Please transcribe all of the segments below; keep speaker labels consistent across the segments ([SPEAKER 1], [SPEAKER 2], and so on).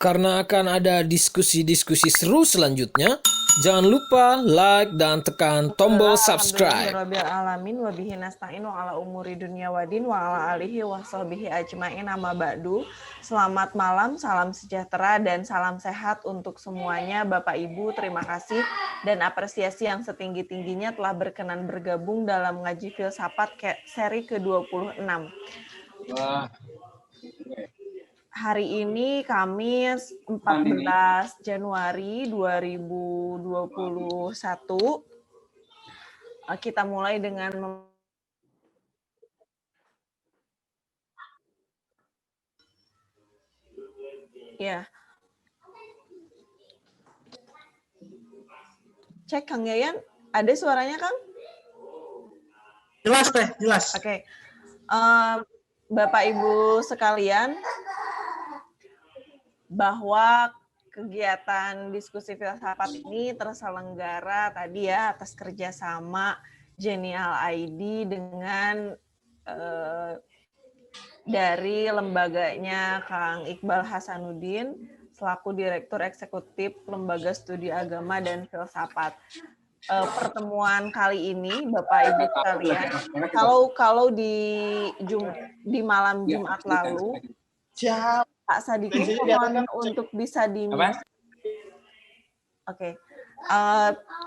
[SPEAKER 1] Karena akan ada diskusi-diskusi seru selanjutnya, jangan lupa like dan tekan tombol subscribe.
[SPEAKER 2] Alhamdulillahirrabbilalamin wabihi nasta'in wa ala umuri dunya wadin wa ala alihi wa sahbihi ajmain amma ba'du. Selamat malam, salam sejahtera dan salam sehat untuk semuanya. Bapak Ibu, terima kasih dan apresiasi yang setinggi-tingginya telah berkenan bergabung dalam ngaji filsafat seri ke-26. Hari ini Kamis 14 Januari 2021. Kita mulai dengan ya. Cek Kang Yayan, ada suaranya Kang?
[SPEAKER 3] Jelas Teh, jelas.
[SPEAKER 2] Oke. Bapak Ibu sekalian, bahwa kegiatan diskusi filsafat ini terselenggara tadi ya atas kerjasama Genial ID dengan dari lembaganya Kang Iqbal Hasanuddin selaku Direktur Eksekutif Lembaga Studi Agama dan Filsafat. Pertemuan kali ini Bapak Ibu sekalian, kalau di malam Jumat lalu Pak Sadikin mohon untuk bisa Oke.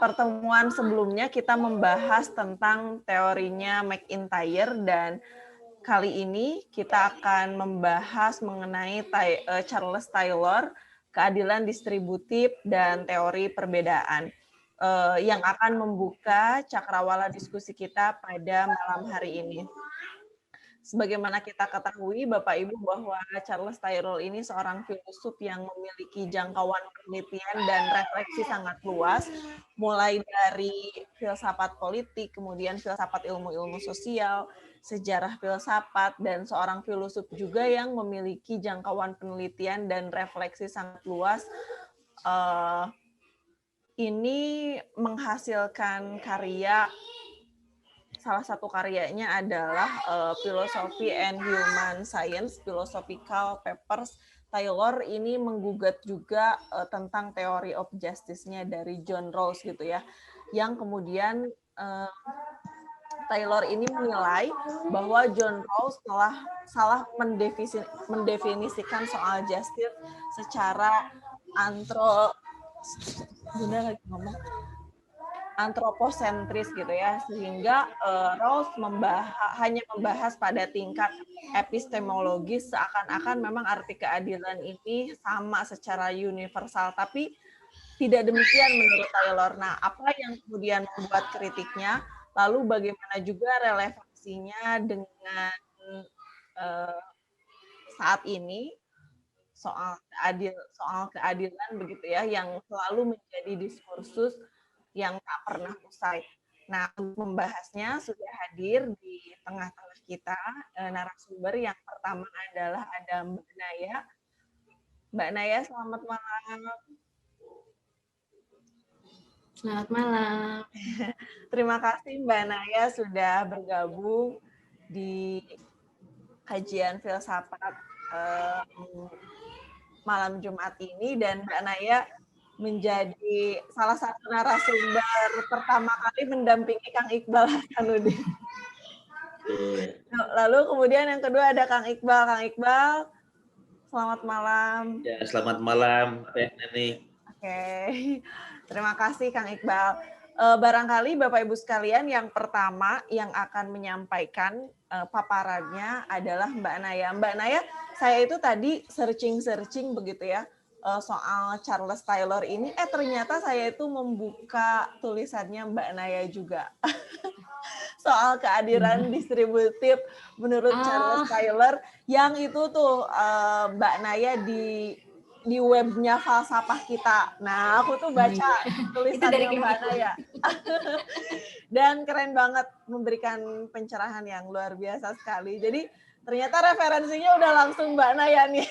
[SPEAKER 2] Pertemuan sebelumnya kita membahas tentang teorinya McIntyre dan kali ini kita akan membahas mengenai Charles Taylor, keadilan distributif dan teori perbedaan yang akan membuka cakrawala diskusi kita pada malam hari ini. Sebagaimana kita ketahui, Bapak Ibu, bahwa Charles Taylor ini seorang filsuf yang memiliki jangkauan penelitian dan refleksi sangat luas, mulai dari filsafat politik, kemudian filsafat ilmu-ilmu sosial, sejarah filsafat, dan seorang filsuf juga yang memiliki jangkauan penelitian dan refleksi sangat luas. Ini menghasilkan karya. Salah satu karyanya adalah Philosophy and Human Science, Philosophical Papers. Taylor ini menggugat juga tentang teori of justice-nya dari John Rawls gitu ya. Yang kemudian Taylor ini menilai bahwa John Rawls telah salah mendefinisikan soal justice secara antroposentris gitu ya, sehingga Rawls hanya membahas pada tingkat epistemologis seakan-akan memang arti keadilan ini sama secara universal, tapi tidak demikian menurut Taylor. Nah, apa yang kemudian membuat kritiknya, lalu bagaimana juga relevansinya dengan saat ini soal keadilan begitu ya, yang selalu menjadi diskursus yang tak pernah usai. Nah, untuk membahasnya sudah hadir di tengah-tengah kita narasumber. Yang pertama adalah ada Mbak Naya. Mbak Naya, selamat malam.
[SPEAKER 4] Selamat malam.
[SPEAKER 2] Terima kasih Mbak Naya sudah bergabung di kajian filsafat malam Jumat ini, dan Mbak Naya menjadi salah satu narasumber pertama kali mendampingi Kang Iqbal Hasanuddin. Lalu kemudian yang kedua ada Kang Iqbal. Kang Iqbal, selamat malam.
[SPEAKER 3] Ya, selamat malam, Neni.
[SPEAKER 2] Oke, terima kasih Kang Iqbal. Barangkali Bapak Ibu sekalian, yang pertama yang akan menyampaikan paparannya adalah Mbak Naya. Mbak Naya, saya itu tadi searching begitu ya, soal Charles Taylor ini, ternyata saya itu membuka tulisannya Mbak Naya juga. Soal keadilan distributif menurut Charles Taylor, yang itu tuh Mbak Naya di webnya Falsafah Kita. Nah, aku tuh baca tulisannya Mbak Naya. Dan keren banget, memberikan pencerahan yang luar biasa sekali. Jadi ternyata referensinya udah langsung Mbak Naya nih.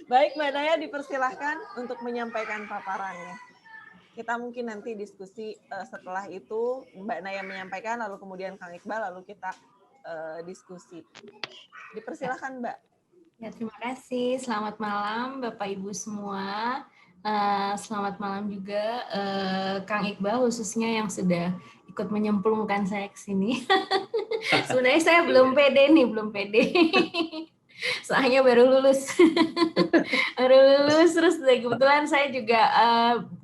[SPEAKER 2] Baik, Mbak Naya dipersilahkan untuk menyampaikan paparannya. Kita mungkin nanti diskusi setelah itu, Mbak Naya menyampaikan, lalu kemudian Kang Iqbal, lalu kita diskusi. Dipersilahkan, Mbak.
[SPEAKER 4] Ya, terima kasih. Selamat malam Bapak Ibu semua. Selamat malam juga Kang Iqbal khususnya yang sudah ikut menyemplungkan saya ke sini. Sebenarnya saya belum pede nih, belum pede. Soalnya baru lulus. Baru lulus terus kebetulan saya juga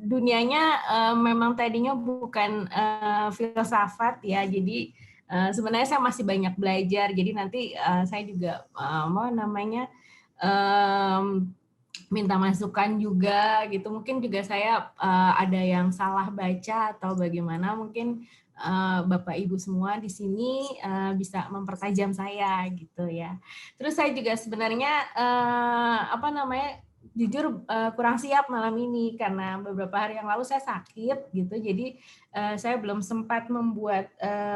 [SPEAKER 4] dunianya memang tadinya bukan filsafat ya. Jadi sebenarnya saya masih banyak belajar. Jadi nanti saya juga mau namanya minta masukan juga gitu. Mungkin juga saya ada yang salah baca atau bagaimana, mungkin Bapak Ibu semua di sini bisa mempertajam saya gitu ya. Terus saya juga sebenarnya apa namanya, jujur kurang siap malam ini karena beberapa hari yang lalu saya sakit gitu. Jadi saya belum sempat membuat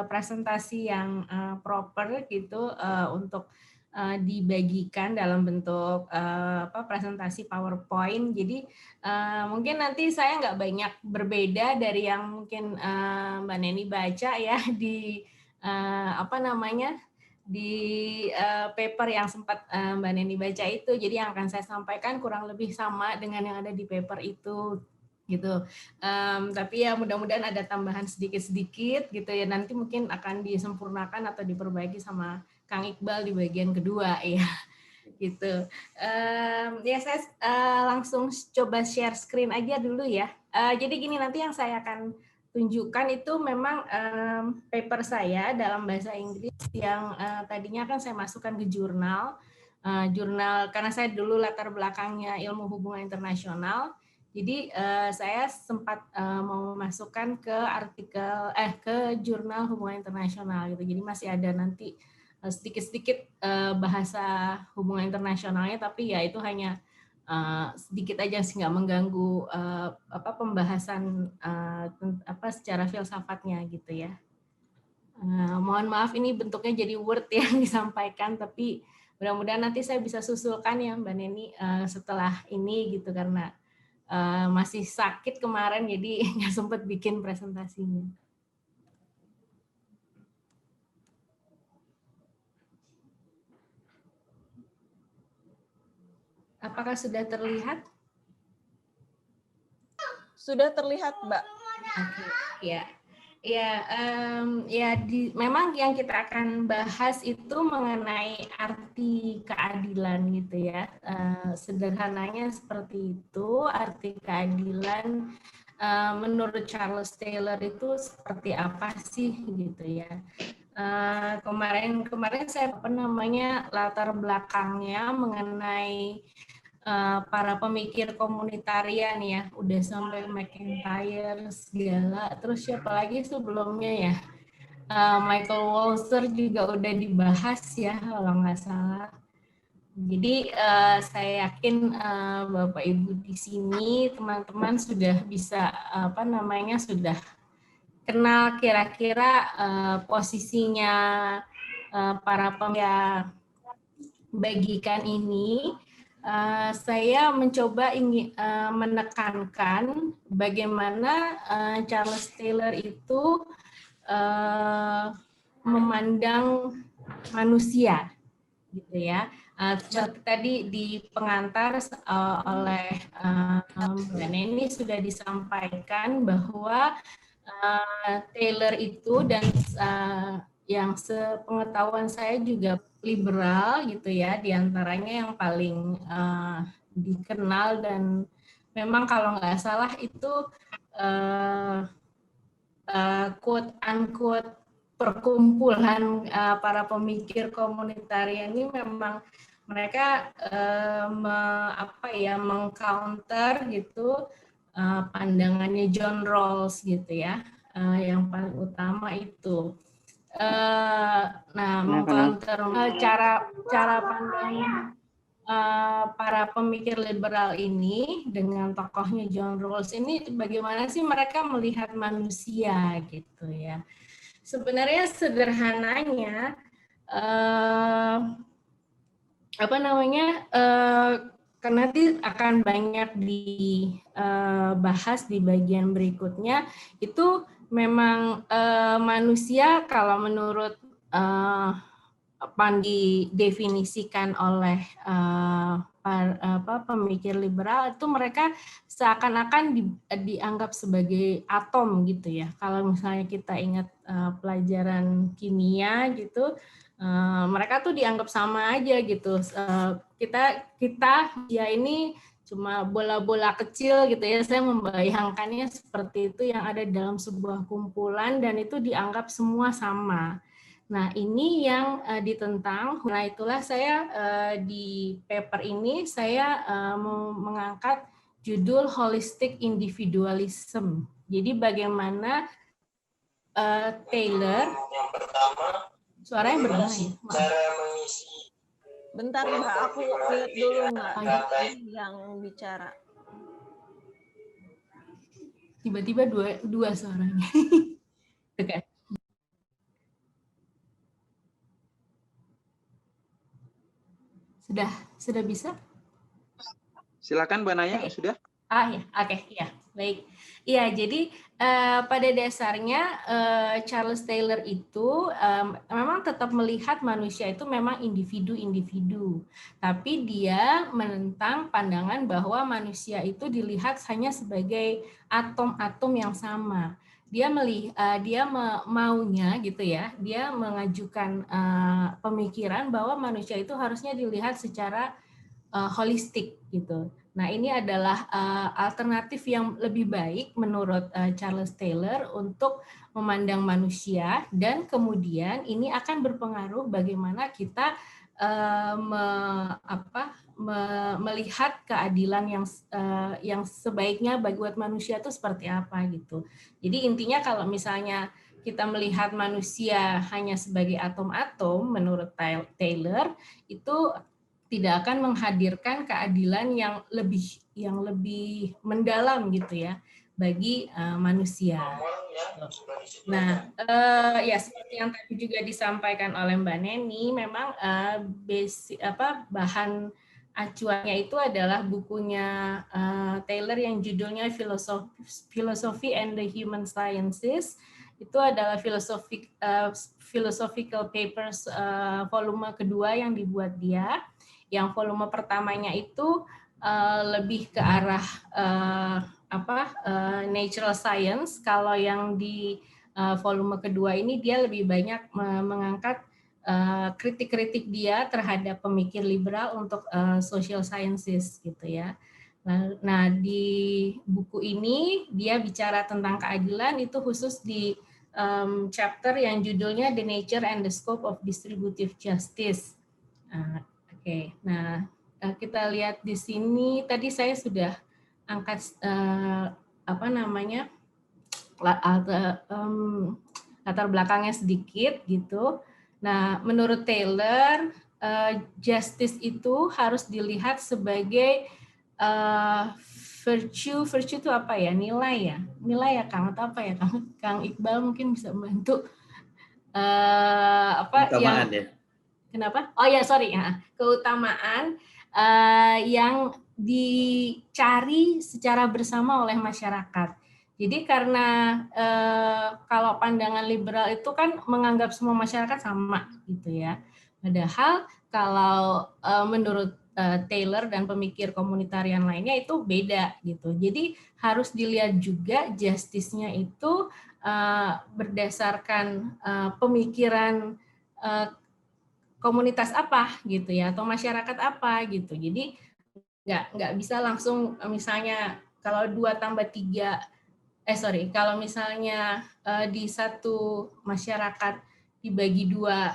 [SPEAKER 4] presentasi yang proper gitu untuk dibagikan dalam bentuk presentasi PowerPoint. Jadi mungkin nanti saya nggak banyak berbeda dari yang mungkin Mbak Neni baca ya di apa namanya, di paper yang sempat Mbak Neni baca itu. Jadi yang akan saya sampaikan kurang lebih sama dengan yang ada di paper itu gitu. Tapi ya mudah-mudahan ada tambahan sedikit-sedikit gitu ya, nanti mungkin akan disempurnakan atau diperbaiki sama Kang Iqbal di bagian kedua ya gitu. Ya saya langsung coba share screen aja dulu ya. Jadi gini, nanti yang saya akan tunjukkan itu memang paper saya dalam bahasa Inggris yang tadinya kan saya masukkan ke jurnal. Jurnal karena saya dulu latar belakangnya ilmu hubungan internasional. Jadi saya sempat mau masukkan ke artikel ke jurnal hubungan internasional gitu. Jadi masih ada nanti sedikit-sedikit bahasa hubungan internasionalnya, tapi ya itu hanya sedikit aja sih, nggak mengganggu pembahasan secara filsafatnya gitu ya. Mohon maaf ini bentuknya jadi Word yang disampaikan, tapi mudah-mudahan nanti saya bisa susulkan ya Mbak Neni setelah ini gitu, karena masih sakit kemarin jadi nggak sempat bikin presentasinya. Apakah sudah terlihat?
[SPEAKER 2] Sudah terlihat, Mbak.
[SPEAKER 4] Oke, ya. Memang yang kita akan bahas itu mengenai arti keadilan gitu ya. Sederhananya seperti itu, arti keadilan menurut Charles Taylor itu seperti apa sih gitu ya. Kemarin saya latar belakangnya mengenai para pemikir komunitarian ya, udah sampai McIntyre segala, terus siapa lagi sebelumnya ya, Michael Walzer juga udah dibahas ya kalau nggak salah. Jadi saya yakin Bapak Ibu di sini teman-teman sudah bisa sudah kenal kira-kira posisinya para pemikir bagikan ini. Saya mencoba ingin menekankan bagaimana Charles Taylor itu memandang manusia, gitu ya. Seperti tadi di pengantar oleh Mbak Neni sudah disampaikan bahwa Taylor itu dan yang sepengetahuan saya juga liberal gitu ya, diantaranya yang paling dikenal dan memang kalau nggak salah itu quote unquote perkumpulan para pemikir komunitarian ini memang mereka mengcounter gitu pandangannya John Rawls gitu ya, yang paling utama itu. Mengcounter cara pandang para pemikir liberal ini dengan tokohnya John Rawls ini, bagaimana sih mereka melihat manusia gitu ya. Sebenarnya sederhananya karena nanti akan banyak dibahas di bagian berikutnya, itu memang manusia kalau menurut didefinisikan oleh pemikir liberal itu mereka seakan-akan dianggap sebagai atom gitu ya. Kalau misalnya kita ingat pelajaran kimia gitu, mereka tuh dianggap sama aja gitu. Kita ya ini cuma bola-bola kecil gitu ya. Saya membayangkannya seperti itu yang ada dalam sebuah kumpulan dan itu dianggap semua sama. Nah, ini yang ditentang. Nah, itulah saya di paper ini saya mengangkat judul Holistic Individualism. Jadi bagaimana Taylor,
[SPEAKER 5] yang pertama,
[SPEAKER 4] suaranya berdengar ya?
[SPEAKER 5] cara mengisi.
[SPEAKER 2] Bentar Mbak, aku mute dulu Mbak yang bicara.
[SPEAKER 4] Tiba-tiba dua suaranya. Oke. Sudah bisa?
[SPEAKER 6] Silakan Mbak Naya,
[SPEAKER 4] Oke.
[SPEAKER 6] sudah?
[SPEAKER 4] Ya, oke, ya, baik. Iya, jadi pada dasarnya Charles Taylor itu memang tetap melihat manusia itu memang individu-individu, tapi dia menentang pandangan bahwa manusia itu dilihat hanya sebagai atom-atom yang sama. Dia maunya gitu ya, dia mengajukan pemikiran bahwa manusia itu harusnya dilihat secara holistik gitu. Nah, ini adalah alternatif yang lebih baik menurut Charles Taylor untuk memandang manusia, dan kemudian ini akan berpengaruh bagaimana kita melihat keadilan yang sebaiknya buat manusia itu seperti apa gitu. Jadi intinya kalau misalnya kita melihat manusia hanya sebagai atom-atom menurut Taylor itu tidak akan menghadirkan keadilan yang lebih mendalam gitu ya bagi manusia. Nah, ya seperti yang tadi juga disampaikan oleh Mbak Neni, memang bahan acuannya itu adalah bukunya Taylor yang judulnya Philosophy and the Human Sciences. Itu adalah philosophical papers volume kedua yang dibuat dia. Yang volume pertamanya itu lebih ke arah natural science. Kalau yang di volume kedua ini dia lebih banyak mengangkat kritik-kritik dia terhadap pemikir liberal untuk social sciences gitu ya. Nah, di buku ini dia bicara tentang keadilan itu khusus di chapter yang judulnya The Nature and the Scope of Distributive Justice. Oke, nah kita lihat di sini tadi saya sudah angkat latar belakangnya sedikit gitu. Nah, menurut Taylor, justice itu harus dilihat sebagai virtue itu apa ya? Nilai ya Kang, atau apa ya Kang Iqbal mungkin bisa membantu
[SPEAKER 3] Keutamaan ya.
[SPEAKER 4] Kenapa? Oh ya, sorry ya. Keutamaan yang dicari secara bersama oleh masyarakat. Jadi karena kalau pandangan liberal itu kan menganggap semua masyarakat sama gitu ya. Padahal kalau menurut Taylor dan pemikir komunitarian lainnya itu beda gitu. Jadi harus dilihat juga justice-nya itu berdasarkan pemikiran komunitas apa gitu ya, atau masyarakat apa gitu. Jadi nggak bisa langsung misalnya kalau 2+3 kalau misalnya di satu masyarakat dibagi dua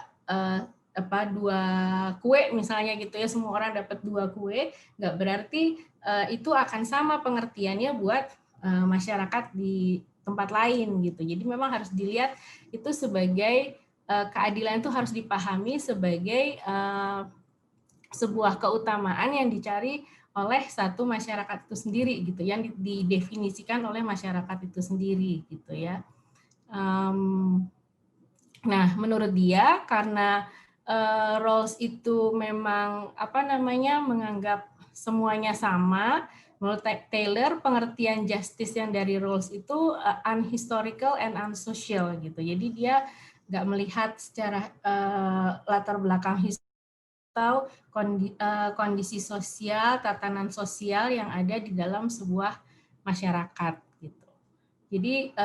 [SPEAKER 4] kue misalnya gitu ya, semua orang dapat 2 kue, nggak berarti itu akan sama pengertiannya buat masyarakat di tempat lain gitu. Jadi memang harus dilihat itu sebagai keadilan itu harus dipahami sebagai sebuah keutamaan yang dicari oleh satu masyarakat itu sendiri gitu, yang didefinisikan oleh masyarakat itu sendiri gitu ya. Nah, menurut dia karena Rawls itu memang menganggap semuanya sama. Menurut Taylor, pengertian justice yang dari Rawls itu unhistorical and unsocial gitu. Jadi dia nggak melihat secara latar belakang atau kondisi sosial, tatanan sosial yang ada di dalam sebuah masyarakat gitu. Jadi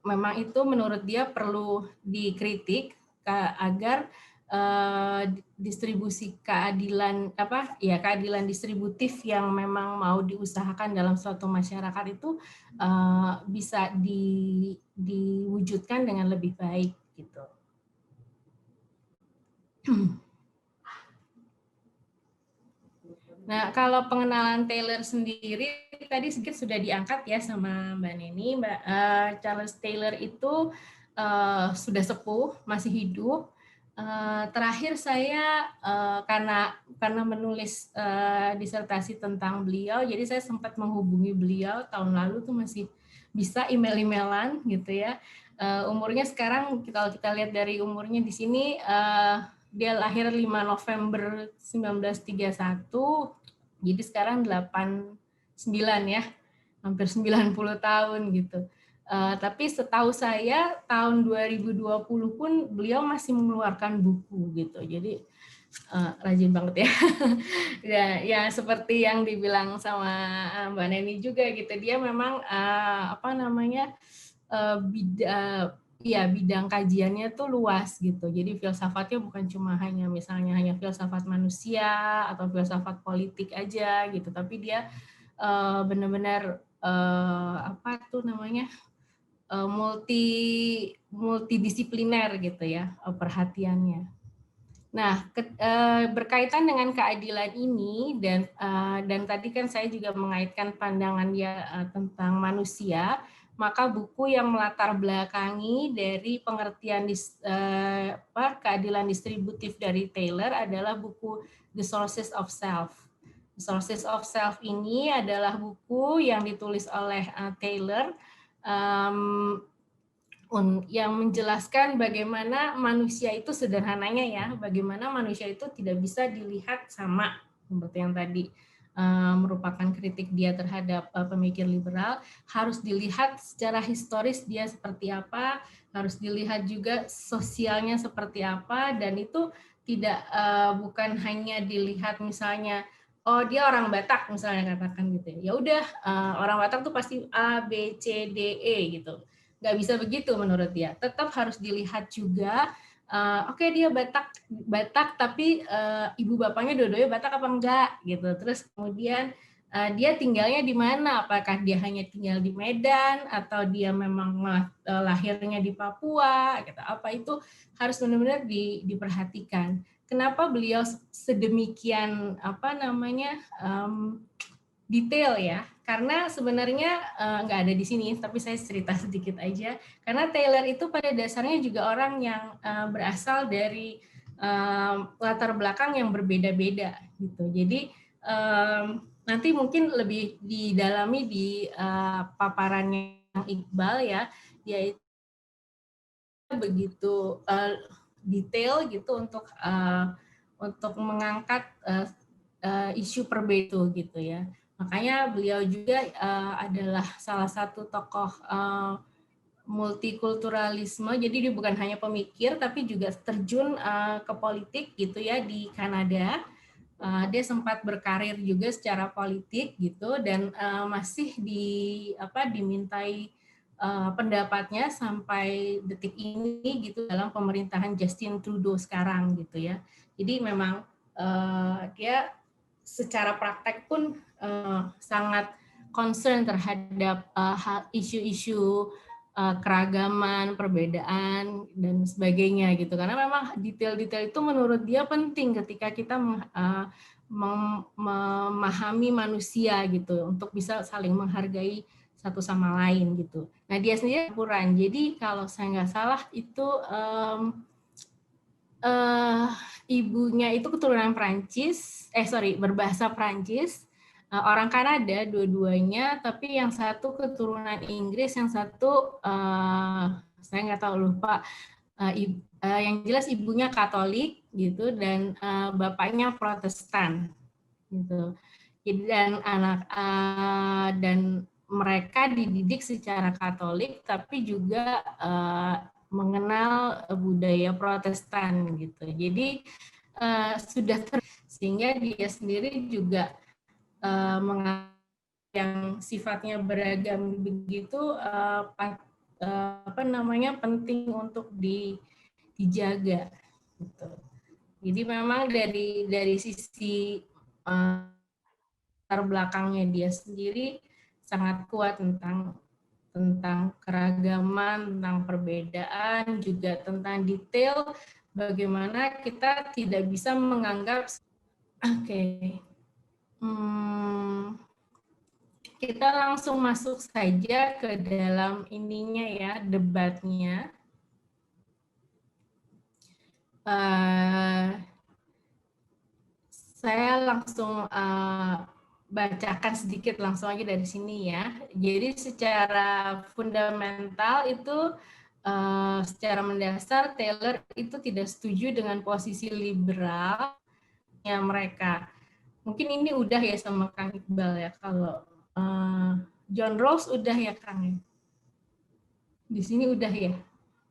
[SPEAKER 4] memang itu menurut dia perlu dikritik agar distribusi keadilan keadilan distributif yang memang mau diusahakan dalam suatu masyarakat itu bisa diwujudkan dengan lebih baik gitu. Nah, kalau pengenalan Taylor sendiri tadi sedikit sudah diangkat ya sama Mbak Neni. Charles Taylor itu sudah sepuh, masih hidup. Terakhir saya karena menulis disertasi tentang beliau, jadi saya sempat menghubungi beliau tahun lalu tuh masih bisa email-emailan gitu ya. Umurnya sekarang kalau kita lihat dari umurnya di sini dia lahir 5 November 1931, jadi sekarang 89 ya, hampir 90 tahun gitu. Tapi setahu saya tahun 2020 pun beliau masih mengeluarkan buku gitu. Jadi rajin banget ya. Ya seperti yang dibilang sama Mbak Neni juga gitu. Dia memang bidang kajiannya tuh luas gitu. Jadi filsafatnya bukan cuma hanya filsafat manusia atau filsafat politik aja gitu, tapi dia benar-benar multidisipliner gitu ya perhatiannya. Nah, berkaitan dengan keadilan ini dan tadi kan saya juga mengaitkan pandangan dia tentang manusia, maka buku yang melatar belakangi dari pengertian keadilan distributif dari Taylor adalah buku The Sources of Self. The Sources of Self ini adalah buku yang ditulis oleh Taylor yang menjelaskan bagaimana manusia itu sederhananya ya, bagaimana manusia itu tidak bisa dilihat sama seperti yang tadi merupakan kritik dia terhadap pemikir liberal, harus dilihat secara historis dia seperti apa, harus dilihat juga sosialnya seperti apa, dan itu tidak bukan hanya dilihat misalnya oh dia orang Batak misalnya katakan gitu ya udah orang Batak tuh pasti A B C D E gitu. Nggak bisa begitu menurut dia. Tetap harus dilihat juga, oke, dia Batak tapi ibu bapaknya dua-duanya Batak apa enggak gitu. Terus kemudian dia tinggalnya di mana? Apakah dia hanya tinggal di Medan atau dia memang lahirnya di Papua? Gitu. Apa itu harus benar-benar diperhatikan. Kenapa beliau sedemikian detail ya? Karena sebenarnya nggak ada di sini, tapi saya cerita sedikit aja. Karena Taylor itu pada dasarnya juga orang yang berasal dari latar belakang yang berbeda-beda gitu. Jadi nanti mungkin lebih didalami di paparannya Iqbal ya, dia itu begitu detail gitu untuk mengangkat isu perbedaan gitu ya. Makanya beliau juga adalah salah satu tokoh multikulturalisme. Jadi dia bukan hanya pemikir, tapi juga terjun ke politik gitu ya di Kanada. Dia sempat berkarir juga secara politik gitu dan masih dimintai pendapatnya sampai detik ini gitu dalam pemerintahan Justin Trudeau sekarang gitu ya. Jadi memang dia secara praktek pun sangat concern terhadap isu-isu keragaman, perbedaan, dan sebagainya gitu. Karena memang detail-detail itu menurut dia penting ketika kita memahami manusia gitu, untuk bisa saling menghargai satu sama lain gitu. Nah dia sendiri campuran. Jadi kalau saya nggak salah itu ibunya itu keturunan berbahasa Prancis, orang Kanada dua-duanya, tapi yang satu keturunan Inggris, yang satu saya nggak tahu, lupa. Yang jelas ibunya Katolik gitu dan bapaknya Protestan gitu. Jadi dan mereka dididik secara Katolik, tapi juga mengenal budaya Protestan gitu. Jadi sehingga dia sendiri juga menganggap yang sifatnya beragam begitu penting untuk dijaga gitu. Jadi memang dari sisi latar belakangnya dia sendiri sangat kuat tentang keragaman, tentang perbedaan, juga tentang detail bagaimana kita tidak bisa menganggap kita langsung masuk saja ke dalam ininya ya, debatnya. Saya langsung bacakan sedikit langsung aja dari sini ya. Jadi secara fundamental itu secara mendasar Taylor itu tidak setuju dengan posisi liberalnya mereka. Mungkin ini udah ya sama Kang Iqbal ya, kalau John Rawls udah ya Kang ya? Di sini udah ya?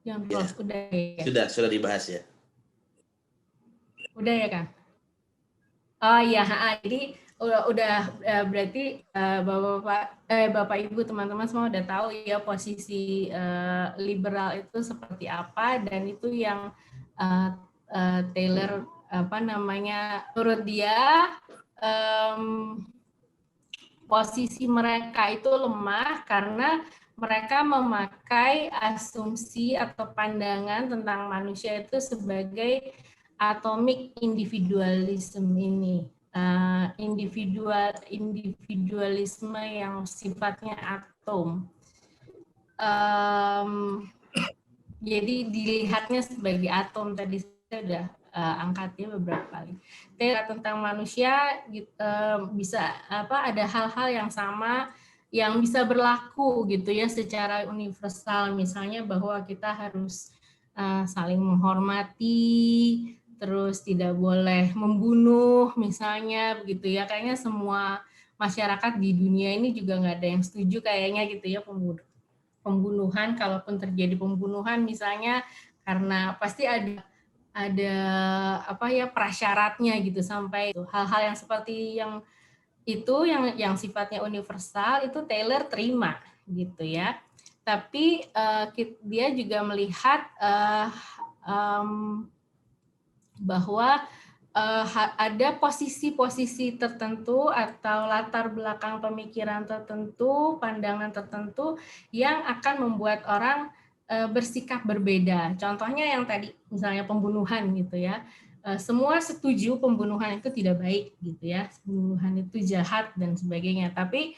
[SPEAKER 4] John Rawls udah ya?
[SPEAKER 3] Sudah dibahas ya.
[SPEAKER 4] Udah ya Kang? Oh iya, jadi udah berarti Bapak Ibu teman-teman semua udah tahu ya posisi liberal itu seperti apa, dan itu yang Taylor menurut dia posisi mereka itu lemah karena mereka memakai asumsi atau pandangan tentang manusia itu sebagai atomic individualism ini. Individualisme yang sifatnya atom. Jadi dilihatnya sebagai atom, tadi saya sudah angkatnya beberapa kali. Tentang manusia bisa ada hal-hal yang sama yang bisa berlaku gitu ya secara universal, misalnya bahwa kita harus saling menghormati, terus tidak boleh membunuh misalnya begitu ya. Kayaknya semua masyarakat di dunia ini juga nggak ada yang setuju kayaknya gitu ya pembunuhan. Kalaupun terjadi pembunuhan misalnya, karena pasti ada prasyaratnya gitu, sampai hal-hal yang seperti yang itu yang sifatnya universal itu Taylor terima gitu ya. Tapi dia juga melihat bahwa ada posisi-posisi tertentu atau latar belakang pemikiran tertentu, pandangan tertentu yang akan membuat orang bersikap berbeda. Contohnya yang tadi misalnya pembunuhan gitu ya. Semua setuju pembunuhan itu tidak baik gitu ya. Pembunuhan itu jahat dan sebagainya. Tapi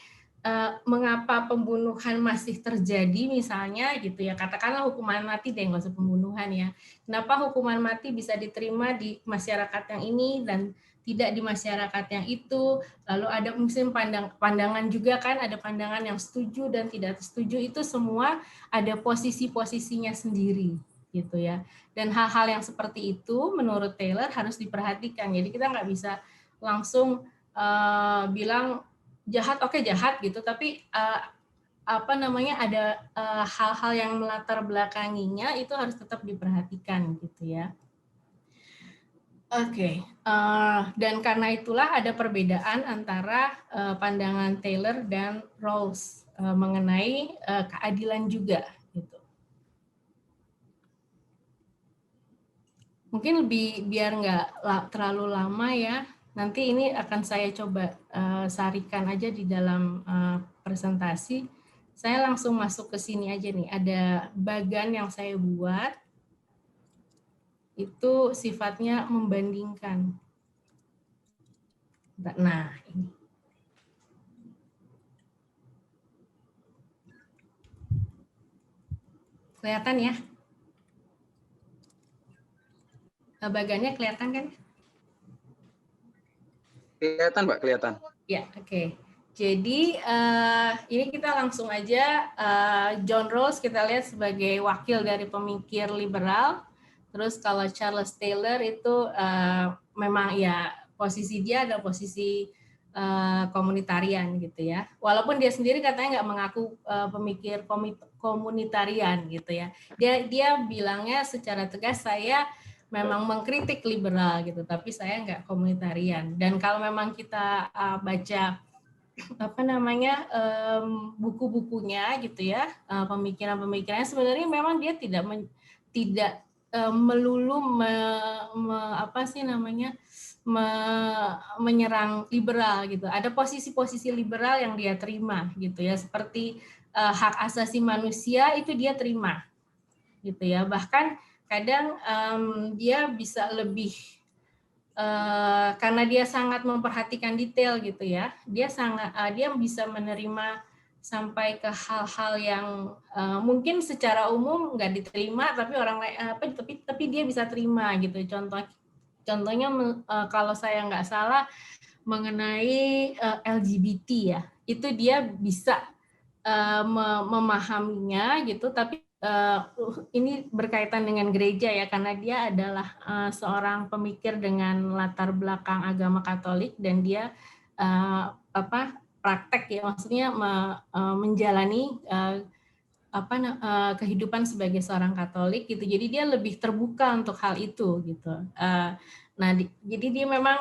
[SPEAKER 4] mengapa pembunuhan masih terjadi misalnya gitu ya. Katakanlah hukuman mati deh, nggak usah pembunuhan ya. Kenapa hukuman mati bisa diterima di masyarakat yang ini dan tidak di masyarakat yang itu? Lalu ada mungkin pandangan juga kan, ada pandangan yang setuju dan tidak setuju, itu semua ada posisi-posisinya sendiri gitu ya. Dan hal-hal yang seperti itu menurut Taylor harus diperhatikan. Jadi kita nggak bisa langsung bilang jahat, oke jahat gitu, tapi ada hal-hal yang melatar belakanginya itu harus tetap diperhatikan gitu ya. Oke, dan karena itulah ada perbedaan antara pandangan Taylor dan Rawls mengenai keadilan juga gitu. Mungkin biar nggak terlalu lama ya, nanti ini akan saya coba sarikan aja di dalam presentasi. Saya langsung masuk ke sini aja nih, ada bagan yang saya buat. Itu sifatnya membandingkan. Nah, ini. Kelihatan ya? Bagannya kelihatan kan?
[SPEAKER 6] Kelihatan, Mbak, kelihatan.
[SPEAKER 4] Ya, oke. Jadi ini kita langsung aja, John Rawls kita lihat sebagai wakil dari pemikir liberal. Terus kalau Charles Taylor itu memang ya posisi dia adalah posisi komunitarian gitu ya. Walaupun dia sendiri katanya nggak mengaku pemikir komunitarian gitu ya. Dia bilangnya secara tegas saya memang mengkritik liberal gitu, tapi saya nggak komunitarian. Dan kalau memang kita baca buku-bukunya gitu ya, pemikiran-pemikirannya sebenarnya memang dia tidak melulu menyerang liberal gitu. Ada posisi-posisi liberal yang dia terima gitu ya, seperti hak asasi manusia itu dia terima gitu ya. Bahkan kadang dia bisa lebih karena dia sangat memperhatikan detail gitu ya. Dia bisa menerima sampai ke hal-hal yang mungkin secara umum nggak diterima, tapi orang lain tapi dia bisa terima gitu. Contohnya kalau saya nggak salah mengenai LGBT ya, itu dia bisa memahaminya gitu, tapi ini berkaitan dengan gereja ya, karena dia adalah seorang pemikir dengan latar belakang agama Katolik dan dia praktek ya, maksudnya menjalani kehidupan sebagai seorang Katolik gitu. Jadi dia lebih terbuka untuk hal itu gitu. Jadi dia memang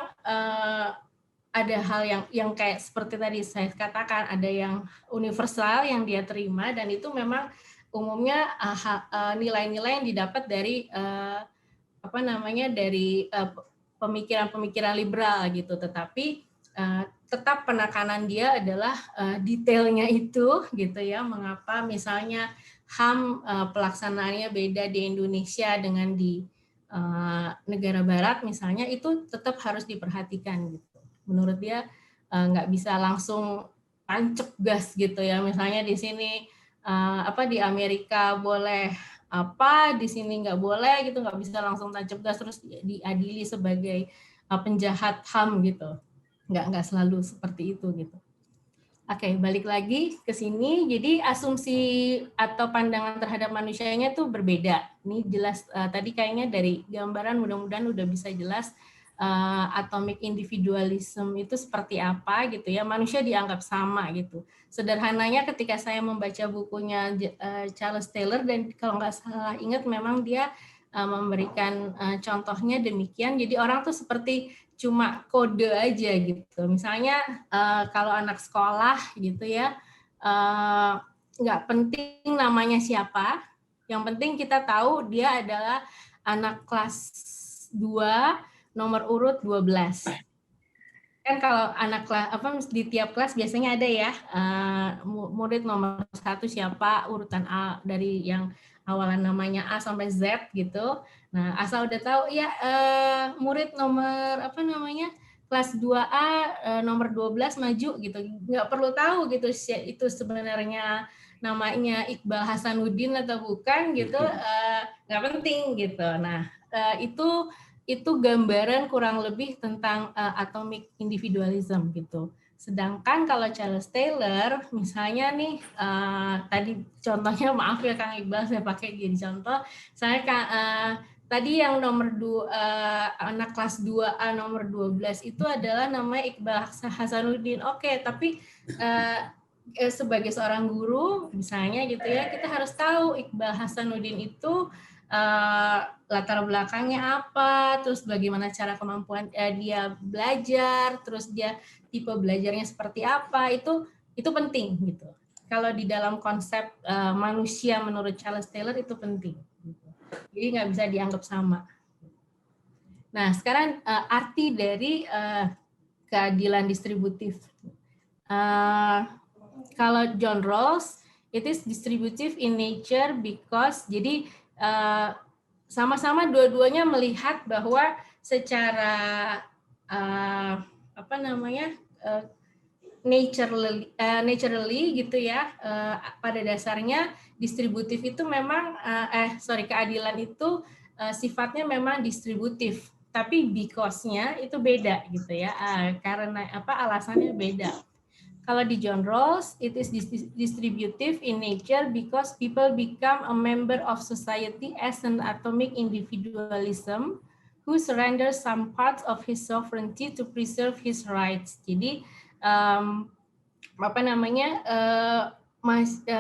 [SPEAKER 4] ada hal yang kayak seperti tadi saya katakan, ada yang universal yang dia terima, dan itu memang umumnya nilai-nilai yang didapat dari pemikiran-pemikiran liberal gitu. Tetapi tetap penekanan dia adalah detailnya itu gitu ya. Mengapa misalnya HAM pelaksanaannya beda di Indonesia dengan di negara Barat misalnya, itu tetap harus diperhatikan gitu. Menurut dia nggak bisa langsung tancap gas gitu ya. Misalnya di sini di Amerika boleh apa, di sini nggak boleh gitu, nggak bisa langsung tancap gas terus diadili sebagai penjahat HAM gitu. Nggak selalu seperti itu gitu. Oke, balik lagi ke sini. Jadi asumsi atau pandangan terhadap manusianya tuh berbeda. Ini jelas tadi kayaknya dari gambaran mudah-mudahan udah bisa jelas atomic individualism itu seperti apa gitu ya. Manusia dianggap sama gitu. Sederhananya ketika saya membaca bukunya Charles Taylor, dan kalau nggak salah ingat memang dia memberikan contohnya demikian. Jadi orang tuh seperti cuma kode aja gitu. Misalnya kalau anak sekolah gitu ya, nggak penting namanya siapa, yang penting kita tahu dia adalah anak kelas 2 nomor urut 12. Kan kalau anak kelas di tiap kelas biasanya ada ya murid nomor 1 siapa, urutan A dari yang awalan namanya A sampai Z gitu. Nah, asal udah tahu ya murid nomor kelas 2A nomor 12 maju gitu. Nggak perlu tahu gitu itu sebenarnya namanya Iqbal Hasanuddin atau bukan gitu, nggak penting gitu. Nah, itu gambaran kurang lebih tentang atomic individualism gitu. Sedangkan kalau Charles Taylor, misalnya nih, tadi contohnya, maaf ya Kang Iqbal, saya pakai jadi contoh. Saya tadi yang nomor 2, anak kelas 2A nomor 12 itu adalah namanya Iqbal Hasanuddin. Oke, tapi sebagai seorang guru, misalnya gitu ya, kita harus tahu Iqbal Hasanuddin itu latar belakangnya apa, terus bagaimana cara kemampuan dia belajar, terus dia tipe belajarnya seperti apa, itu penting gitu. Kalau di dalam konsep manusia menurut Charles Taylor itu penting. Gitu. Jadi nggak bisa dianggap sama. Nah, sekarang arti dari keadilan distributif. Kalau John Rawls, it is distributive in nature because, jadi sama-sama dua-duanya melihat bahwa secara naturally gitu ya, pada dasarnya distributif itu memang keadilan itu sifatnya memang distributif, tapi because-nya itu beda gitu ya, karena alasannya beda. Kalau di John Rawls, it is distributive in nature because people become a member of society as an atomic individualism who surrenders some parts of his sovereignty to preserve his rights. Jadi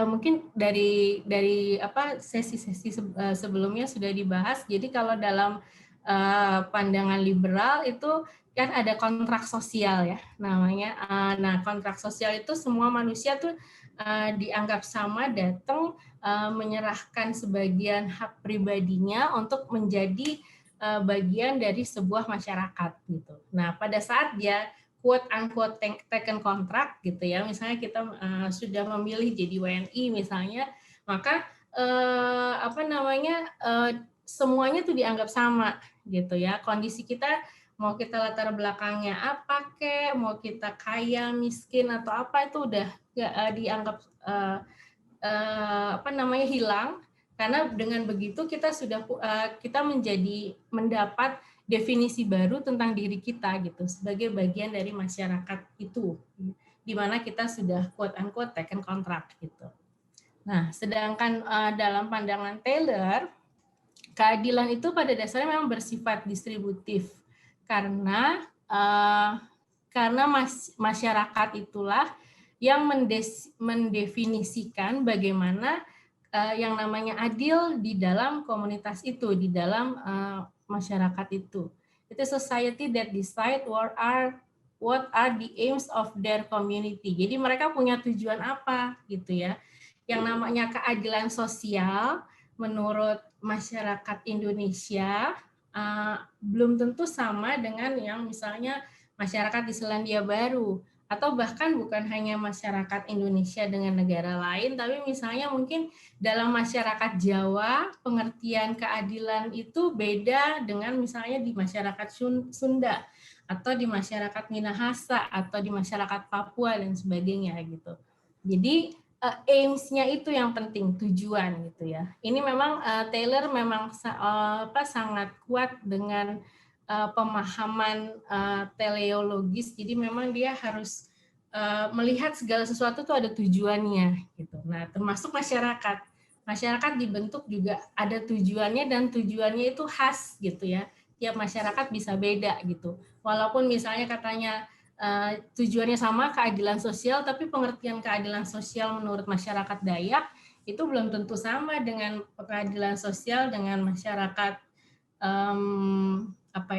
[SPEAKER 4] mungkin dari sesi-sesi sebelumnya sudah dibahas. Jadi kalau dalam pandangan liberal itu kan ada kontrak sosial ya namanya. Nah, kontrak sosial itu semua manusia tuh dianggap sama, datang menyerahkan sebagian hak pribadinya untuk menjadi bagian dari sebuah masyarakat gitu. Nah, pada saat dia quote unquote taken kontrak gitu ya, misalnya kita sudah memilih jadi WNI misalnya, maka semuanya tuh dianggap sama gitu ya. Kondisi kita, mau kita latar belakangnya apa kek, mau kita kaya, miskin atau apa, itu udah dianggap hilang, karena dengan begitu kita mendapat definisi baru tentang diri kita gitu sebagai bagian dari masyarakat itu, di mana kita sudah quote unquote taken kontrak gitu. Nah, sedangkan dalam pandangan Taylor, keadilan itu pada dasarnya memang bersifat distributif karena masyarakat itulah yang mendefinisikan bagaimana yang namanya adil di dalam komunitas itu, di dalam masyarakat itu. It is society that decide what are the aims of their community. Jadi mereka punya tujuan apa gitu ya. Yang namanya keadilan sosial menurut masyarakat Indonesia belum tentu sama dengan yang misalnya masyarakat di Selandia Baru, atau bahkan bukan hanya masyarakat Indonesia dengan negara lain, tapi misalnya mungkin dalam masyarakat Jawa pengertian keadilan itu beda dengan misalnya di masyarakat Sunda atau di masyarakat Minahasa atau di masyarakat Papua dan sebagainya gitu. Jadi aims-nya itu yang penting, tujuan gitu ya. Ini memang Taylor memang sangat kuat dengan pemahaman teleologis, jadi memang dia harus melihat segala sesuatu itu ada tujuannya gitu. Nah, termasuk masyarakat. Masyarakat dibentuk juga ada tujuannya, dan tujuannya itu khas gitu ya. Tiap masyarakat bisa beda gitu. Walaupun misalnya katanya tujuannya sama, keadilan sosial, tapi pengertian keadilan sosial menurut masyarakat Dayak itu belum tentu sama dengan keadilan sosial dengan masyarakat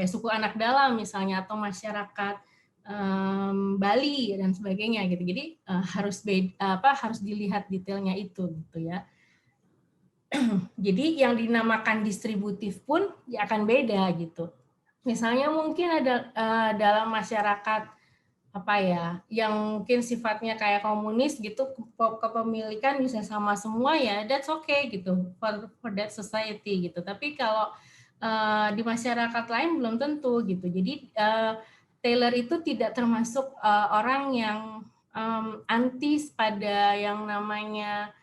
[SPEAKER 4] suku anak dalam misalnya, atau masyarakat Bali dan sebagainya gitu. Jadi harus dilihat detailnya itu gitu ya. Jadi yang dinamakan distributif pun ya akan beda gitu. Misalnya mungkin ada dalam masyarakat yang mungkin sifatnya kayak komunis gitu, kepemilikan bisa sama semua ya, that's okay gitu for that society gitu. Tapi kalau di masyarakat lain belum tentu gitu. Jadi Taylor itu tidak termasuk orang yang anti pada yang namanya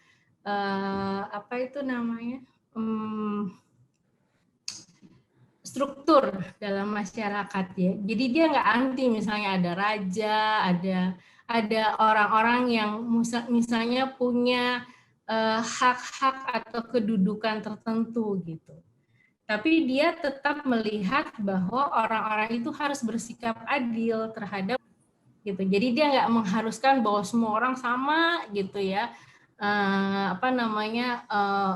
[SPEAKER 4] struktur dalam masyarakat ya. Jadi dia nggak anti misalnya ada raja, ada orang-orang yang misalnya punya hak-hak atau kedudukan tertentu gitu. Tapi dia tetap melihat bahwa orang-orang itu harus bersikap adil terhadap gitu. Jadi dia nggak mengharuskan bahwa semua orang sama gitu ya,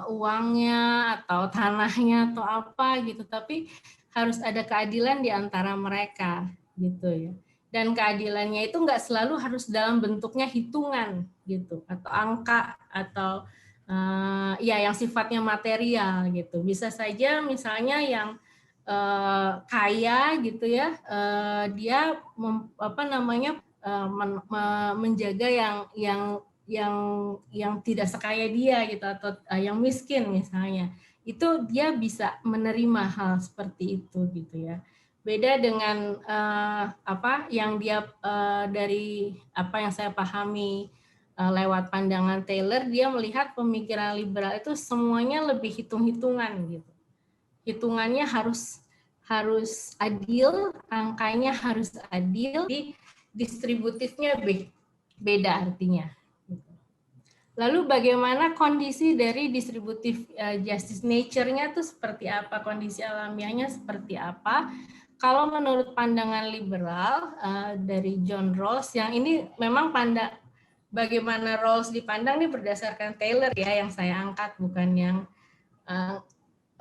[SPEAKER 4] uangnya atau tanahnya atau apa gitu. Tapi harus ada keadilan di antara mereka gitu ya. Dan keadilannya itu nggak selalu harus dalam bentuknya hitungan gitu, atau angka, atau yang sifatnya material gitu. Bisa saja misalnya yang kaya gitu ya, dia menjaga yang tidak sekaya dia gitu, atau yang miskin misalnya. Itu dia bisa menerima hal seperti itu gitu ya. Beda dengan yang dia dari apa yang saya pahami lewat pandangan Taylor, dia melihat pemikiran liberal itu semuanya lebih hitung-hitungan gitu. Hitungannya harus adil, angkanya harus adil, distributifnya beda artinya. Lalu bagaimana kondisi dari distributive justice nature-nya itu seperti apa, kondisi alamiahnya seperti apa? Kalau menurut pandangan liberal dari John Rawls, yang ini memang bagaimana Rawls dipandang ini berdasarkan Taylor ya, yang saya angkat, bukan yang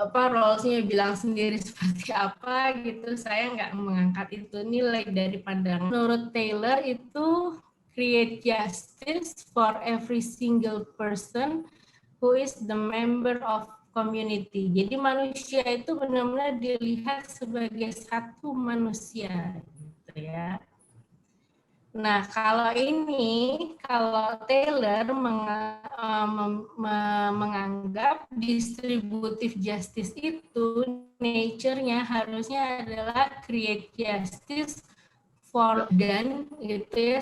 [SPEAKER 4] Rawls-nya bilang sendiri seperti apa gitu. Saya nggak mengangkat itu, nilai dari pandangan. Menurut Taylor itu create justice for every single person who is the member of community. Jadi manusia itu benar-benar dilihat sebagai satu manusia, gitu ya. Nah, kalau Taylor menganggap distributive justice itu nature-nya harusnya adalah create justice for dan gitu ya,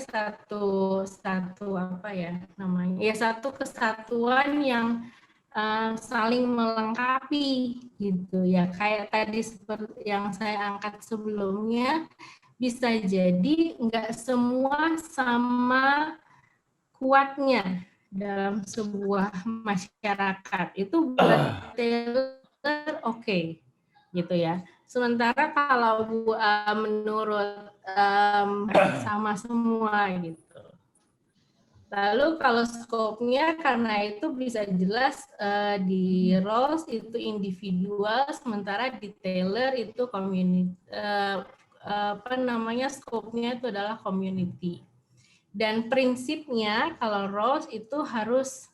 [SPEAKER 4] satu kesatuan yang saling melengkapi gitu ya, kayak tadi seperti yang saya angkat sebelumnya. Bisa jadi nggak semua sama kuatnya dalam sebuah masyarakat. Itu buat Taylor oke, gitu ya. Sementara kalau menurut sama semua gitu. Lalu kalau skopnya, karena itu bisa jelas di Rawls itu individual, sementara di Taylor itu community. Skopnya itu adalah community. Dan prinsipnya kalau Rawls itu harus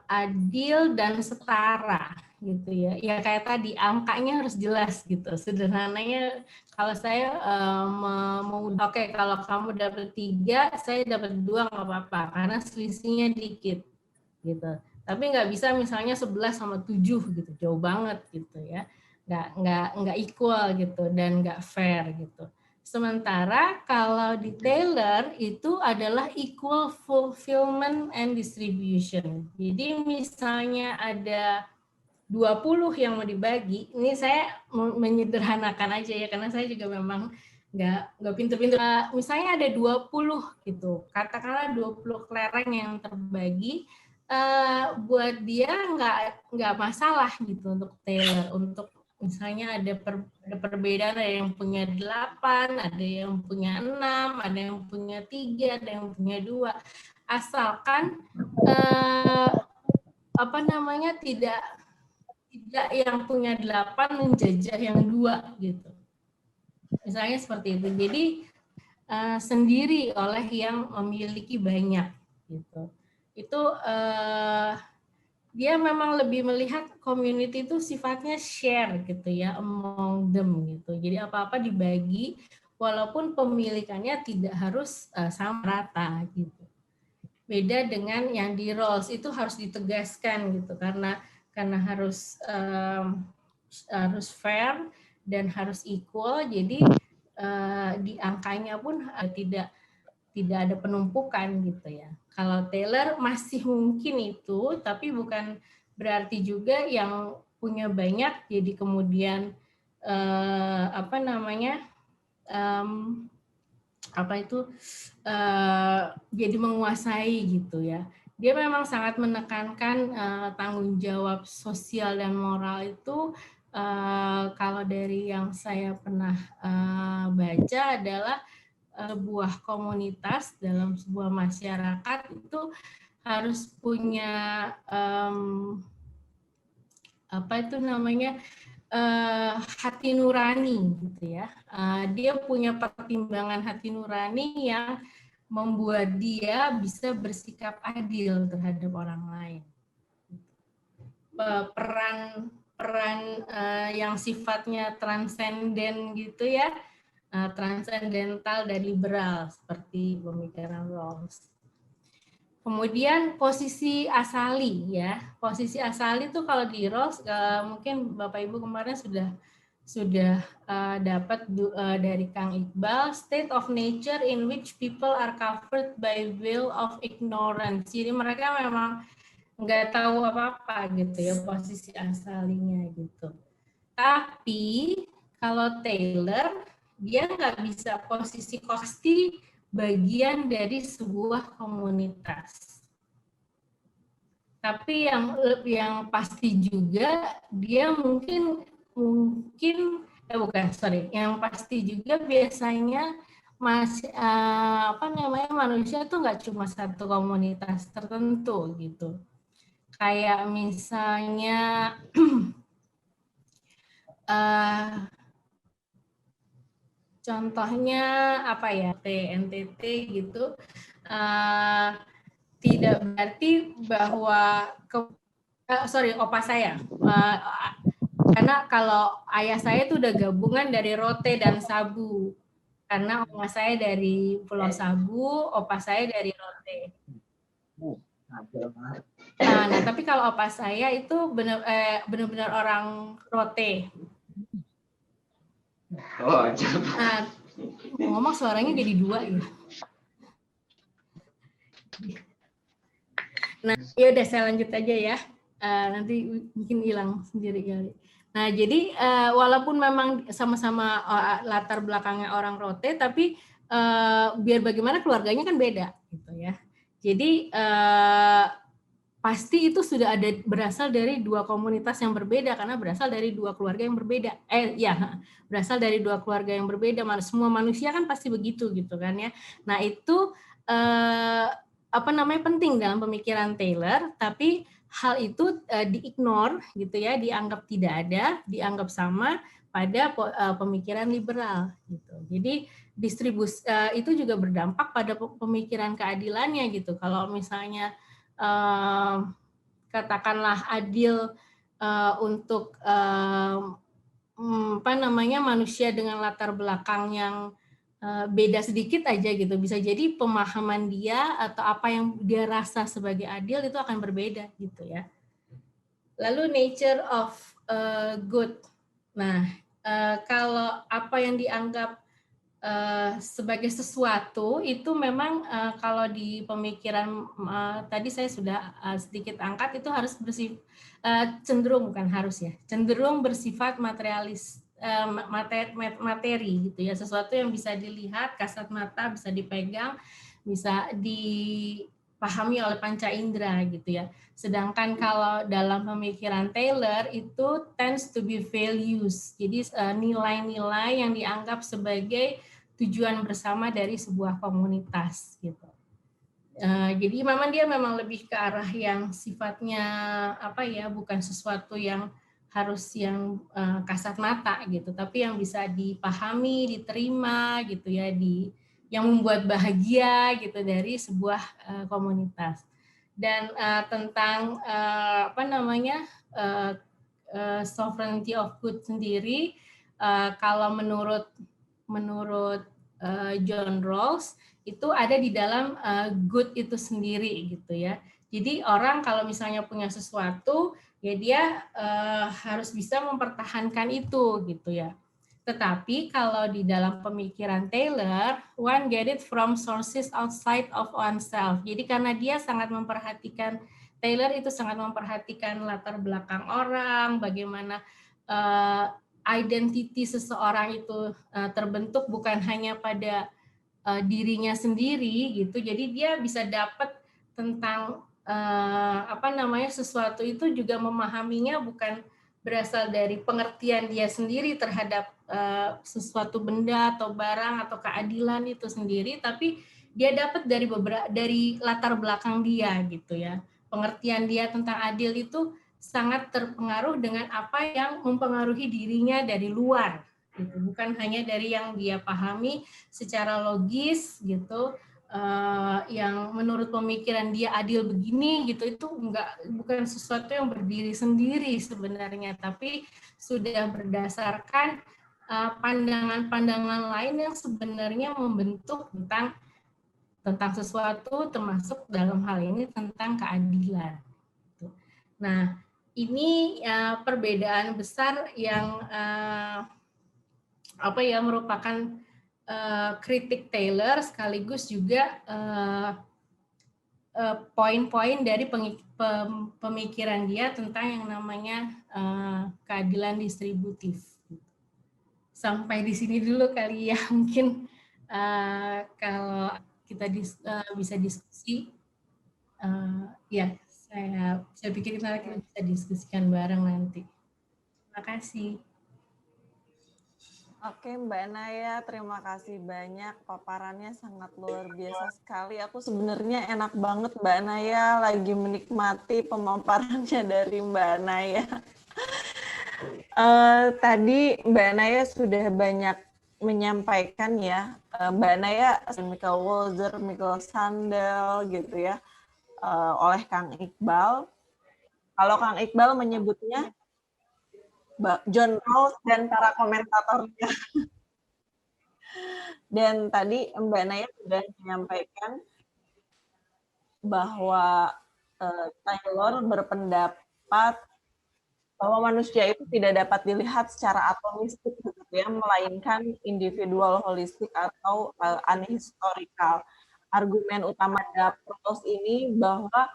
[SPEAKER 4] adil dan setara gitu ya. Ya kayak tadi angkanya harus jelas gitu. Sederhananya kalau saya kalau kamu dapat 3, saya dapat 2 nggak apa-apa karena selisihnya dikit gitu. Tapi nggak bisa misalnya 11 sama 7 gitu, jauh banget gitu ya. Nggak equal gitu dan nggak fair gitu. Sementara kalau di Taylor itu adalah equal fulfillment and distribution. Jadi misalnya ada 20 yang mau dibagi, ini saya menyederhanakan aja ya, karena saya juga memang nggak pinter-pinter. Misalnya ada 20 gitu, katakanlah 20 kelereng yang terbagi, buat dia nggak masalah gitu untuk Taylor, untuk misalnya ada perbedaan, ada yang punya 8, ada yang punya 6, ada yang punya 3, ada yang punya 2. Asalkan tidak yang punya 8 menjajah yang 2 gitu. Misalnya seperti itu. Jadi sendiri oleh yang memiliki banyak gitu. Itu dia memang lebih melihat community itu sifatnya share gitu ya, among them gitu. Jadi apa-apa dibagi walaupun pemilikannya tidak harus sama rata gitu. Beda dengan yang di Rawls, itu harus ditegaskan gitu karena harus fair dan harus equal. Jadi di angkanya pun tidak ada penumpukan gitu ya. Kalau Taylor masih mungkin itu, tapi bukan berarti juga yang punya banyak jadi kemudian jadi menguasai gitu ya. Dia memang sangat menekankan tanggung jawab sosial dan moral itu. Kalau dari yang saya pernah baca adalah sebuah komunitas dalam sebuah masyarakat itu harus punya hati nurani gitu ya. Dia punya pertimbangan hati nurani yang membuat dia bisa bersikap adil terhadap orang lain. Peran yang sifatnya transenden gitu ya, transendental dan liberal seperti pemikiran Rawls. Kemudian posisi asali ya, posisi asali itu kalau di Rawls mungkin Bapak Ibu kemarin sudah dapat dari Kang Iqbal, state of nature in which people are covered by veil of ignorance. Jadi mereka memang nggak tahu apa-apa gitu ya, posisi asalinya gitu. Tapi kalau Taylor dia nggak bisa posisi bagian dari sebuah komunitas. Tapi yang pasti juga dia mungkin bukan, sorry, yang pasti juga biasanya manusia tuh nggak cuma satu komunitas tertentu gitu. Kayak misalnya contohnya apa ya, NTT gitu, tidak berarti bahwa opa saya, karena kalau ayah saya itu udah gabungan dari Rote dan Sabu, karena oma saya dari Pulau Sabu, opa saya dari Rote. Nah, tapi kalau opa saya itu benar-benar orang Rote. Nah, ngomong suaranya jadi dua ya. Nah, ya udah saya lanjut aja ya. Nanti mungkin hilang sendiri kali. Nah, jadi walaupun memang sama-sama latar belakangnya orang Rote, tapi biar bagaimana keluarganya kan beda, gitu ya. Jadi pasti itu sudah berasal dari dua komunitas yang berbeda karena berasal dari dua keluarga yang berbeda. Berasal dari dua keluarga yang berbeda. Semua manusia kan pasti begitu, gitu kan ya. Nah, itu penting dalam pemikiran Taylor, tapi hal itu di-ignore gitu ya, dianggap tidak ada, dianggap sama pada pemikiran liberal gitu. Jadi distribusi itu juga berdampak pada pemikiran keadilannya gitu. Kalau misalnya katakanlah adil untuk manusia dengan latar belakang yang beda sedikit aja gitu, bisa jadi pemahaman dia atau apa yang dia rasa sebagai adil itu akan berbeda gitu ya. Lalu nature of good. Nah, kalau apa yang dianggap sebagai sesuatu itu memang kalau di pemikiran tadi saya sudah sedikit angkat, itu harus cenderung bersifat materialis, materi gitu ya, sesuatu yang bisa dilihat kasat mata, bisa dipegang, bisa dipahami oleh panca indera gitu ya. Sedangkan kalau dalam pemikiran Taylor itu tends to be values, jadi nilai-nilai yang dianggap sebagai tujuan bersama dari sebuah komunitas gitu. Jadi dia memang lebih ke arah yang sifatnya bukan sesuatu yang harus yang kasat mata gitu, tapi yang bisa dipahami, diterima gitu ya, yang membuat bahagia gitu dari sebuah komunitas. Dan tentang sovereignty of good sendiri, kalau menurut John Rawls itu ada di dalam good itu sendiri gitu ya. Jadi orang kalau misalnya punya sesuatu ya dia harus bisa mempertahankan itu gitu ya. Tetapi kalau di dalam pemikiran Taylor, one get it from sources outside of oneself. Jadi karena dia sangat memperhatikan, Taylor itu sangat memperhatikan latar belakang orang, bagaimana identity seseorang itu terbentuk bukan hanya pada dirinya sendiri gitu. Jadi dia bisa dapat tentang sesuatu itu juga memahaminya bukan berasal dari pengertian dia sendiri terhadap sesuatu benda atau barang atau keadilan itu sendiri, tapi dia dapat dari latar belakang dia gitu ya. Pengertian dia tentang adil itu sangat terpengaruh dengan apa yang mempengaruhi dirinya dari luar gitu, bukan hanya dari yang dia pahami secara logis gitu, yang menurut pemikiran dia adil begini gitu, itu bukan sesuatu yang berdiri sendiri sebenarnya, tapi sudah berdasarkan pandangan-pandangan lain yang sebenarnya membentuk tentang sesuatu, termasuk dalam hal ini tentang keadilan. Nah, ini perbedaan besar yang merupakan kritik Taylor, sekaligus juga poin-poin dari pemikiran dia tentang yang namanya keadilan distributif. Sampai di sini dulu kali ya, mungkin kalau kita bisa diskusi, ya Saya pikir kita bisa diskusikan bareng nanti. Terima kasih.
[SPEAKER 2] Oke Mbak Naya, terima kasih banyak. Paparannya sangat luar biasa sekali. Aku sebenarnya enak banget Mbak Naya lagi menikmati pemaparannya dari Mbak Naya. Tadi Mbak Naya sudah banyak menyampaikan ya. Mbak Naya, Michael Walzer, Michael Sandel gitu ya, oleh Kang Iqbal. Kalau Kang Iqbal menyebutnya John Rawls dan para komentatornya. Dan tadi Mbak Naya sudah menyampaikan bahwa Taylor berpendapat bahwa manusia itu tidak dapat dilihat secara atomistik, gitu ya, melainkan individual holistik atau unhistorical. Argumen utama Rawls ini bahwa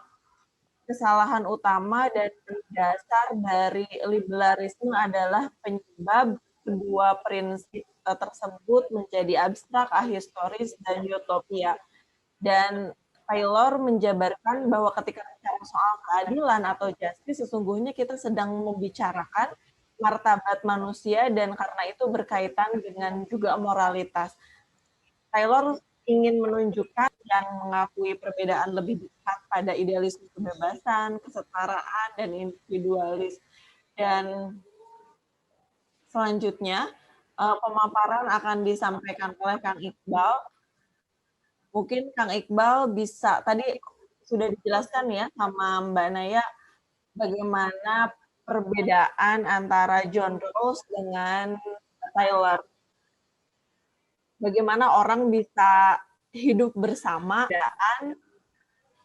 [SPEAKER 2] kesalahan utama dan dasar dari liberalisme adalah penyebab kedua prinsip tersebut menjadi abstrak, ahistoris, dan utopia. Dan Taylor menjabarkan bahwa ketika bicara soal keadilan atau justice, sesungguhnya kita sedang membicarakan martabat manusia dan karena itu berkaitan dengan juga moralitas. Taylor ingin menunjukkan yang mengakui perbedaan lebih dekat pada idealisme kebebasan, kesetaraan, dan individualis. Dan selanjutnya, pemaparan akan disampaikan oleh Kang Iqbal. Mungkin Kang Iqbal bisa, tadi sudah dijelaskan ya sama Mbak Naya, bagaimana perbedaan antara John Rawls dengan Taylor. Bagaimana orang bisa hidup bersama dan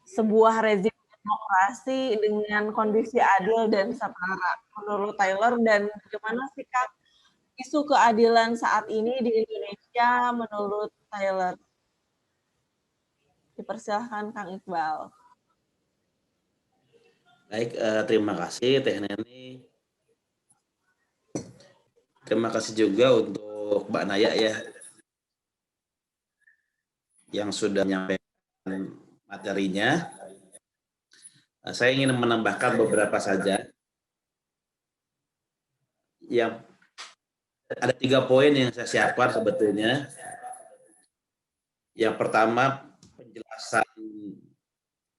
[SPEAKER 2] sebuah rezim demokrasi dengan kondisi adil dan setara menurut Taylor, dan bagaimana sikap isu keadilan saat ini di Indonesia menurut Taylor. Dipersilahkan Kang Iqbal.
[SPEAKER 3] Baik, terima kasih Teh Neni. Terima kasih juga untuk Mbak Naya ya, yang sudah menyampaikan materinya. Saya ingin menambahkan beberapa saja. Yang ada 3 poin yang saya siapkan sebetulnya. Yang pertama, penjelasan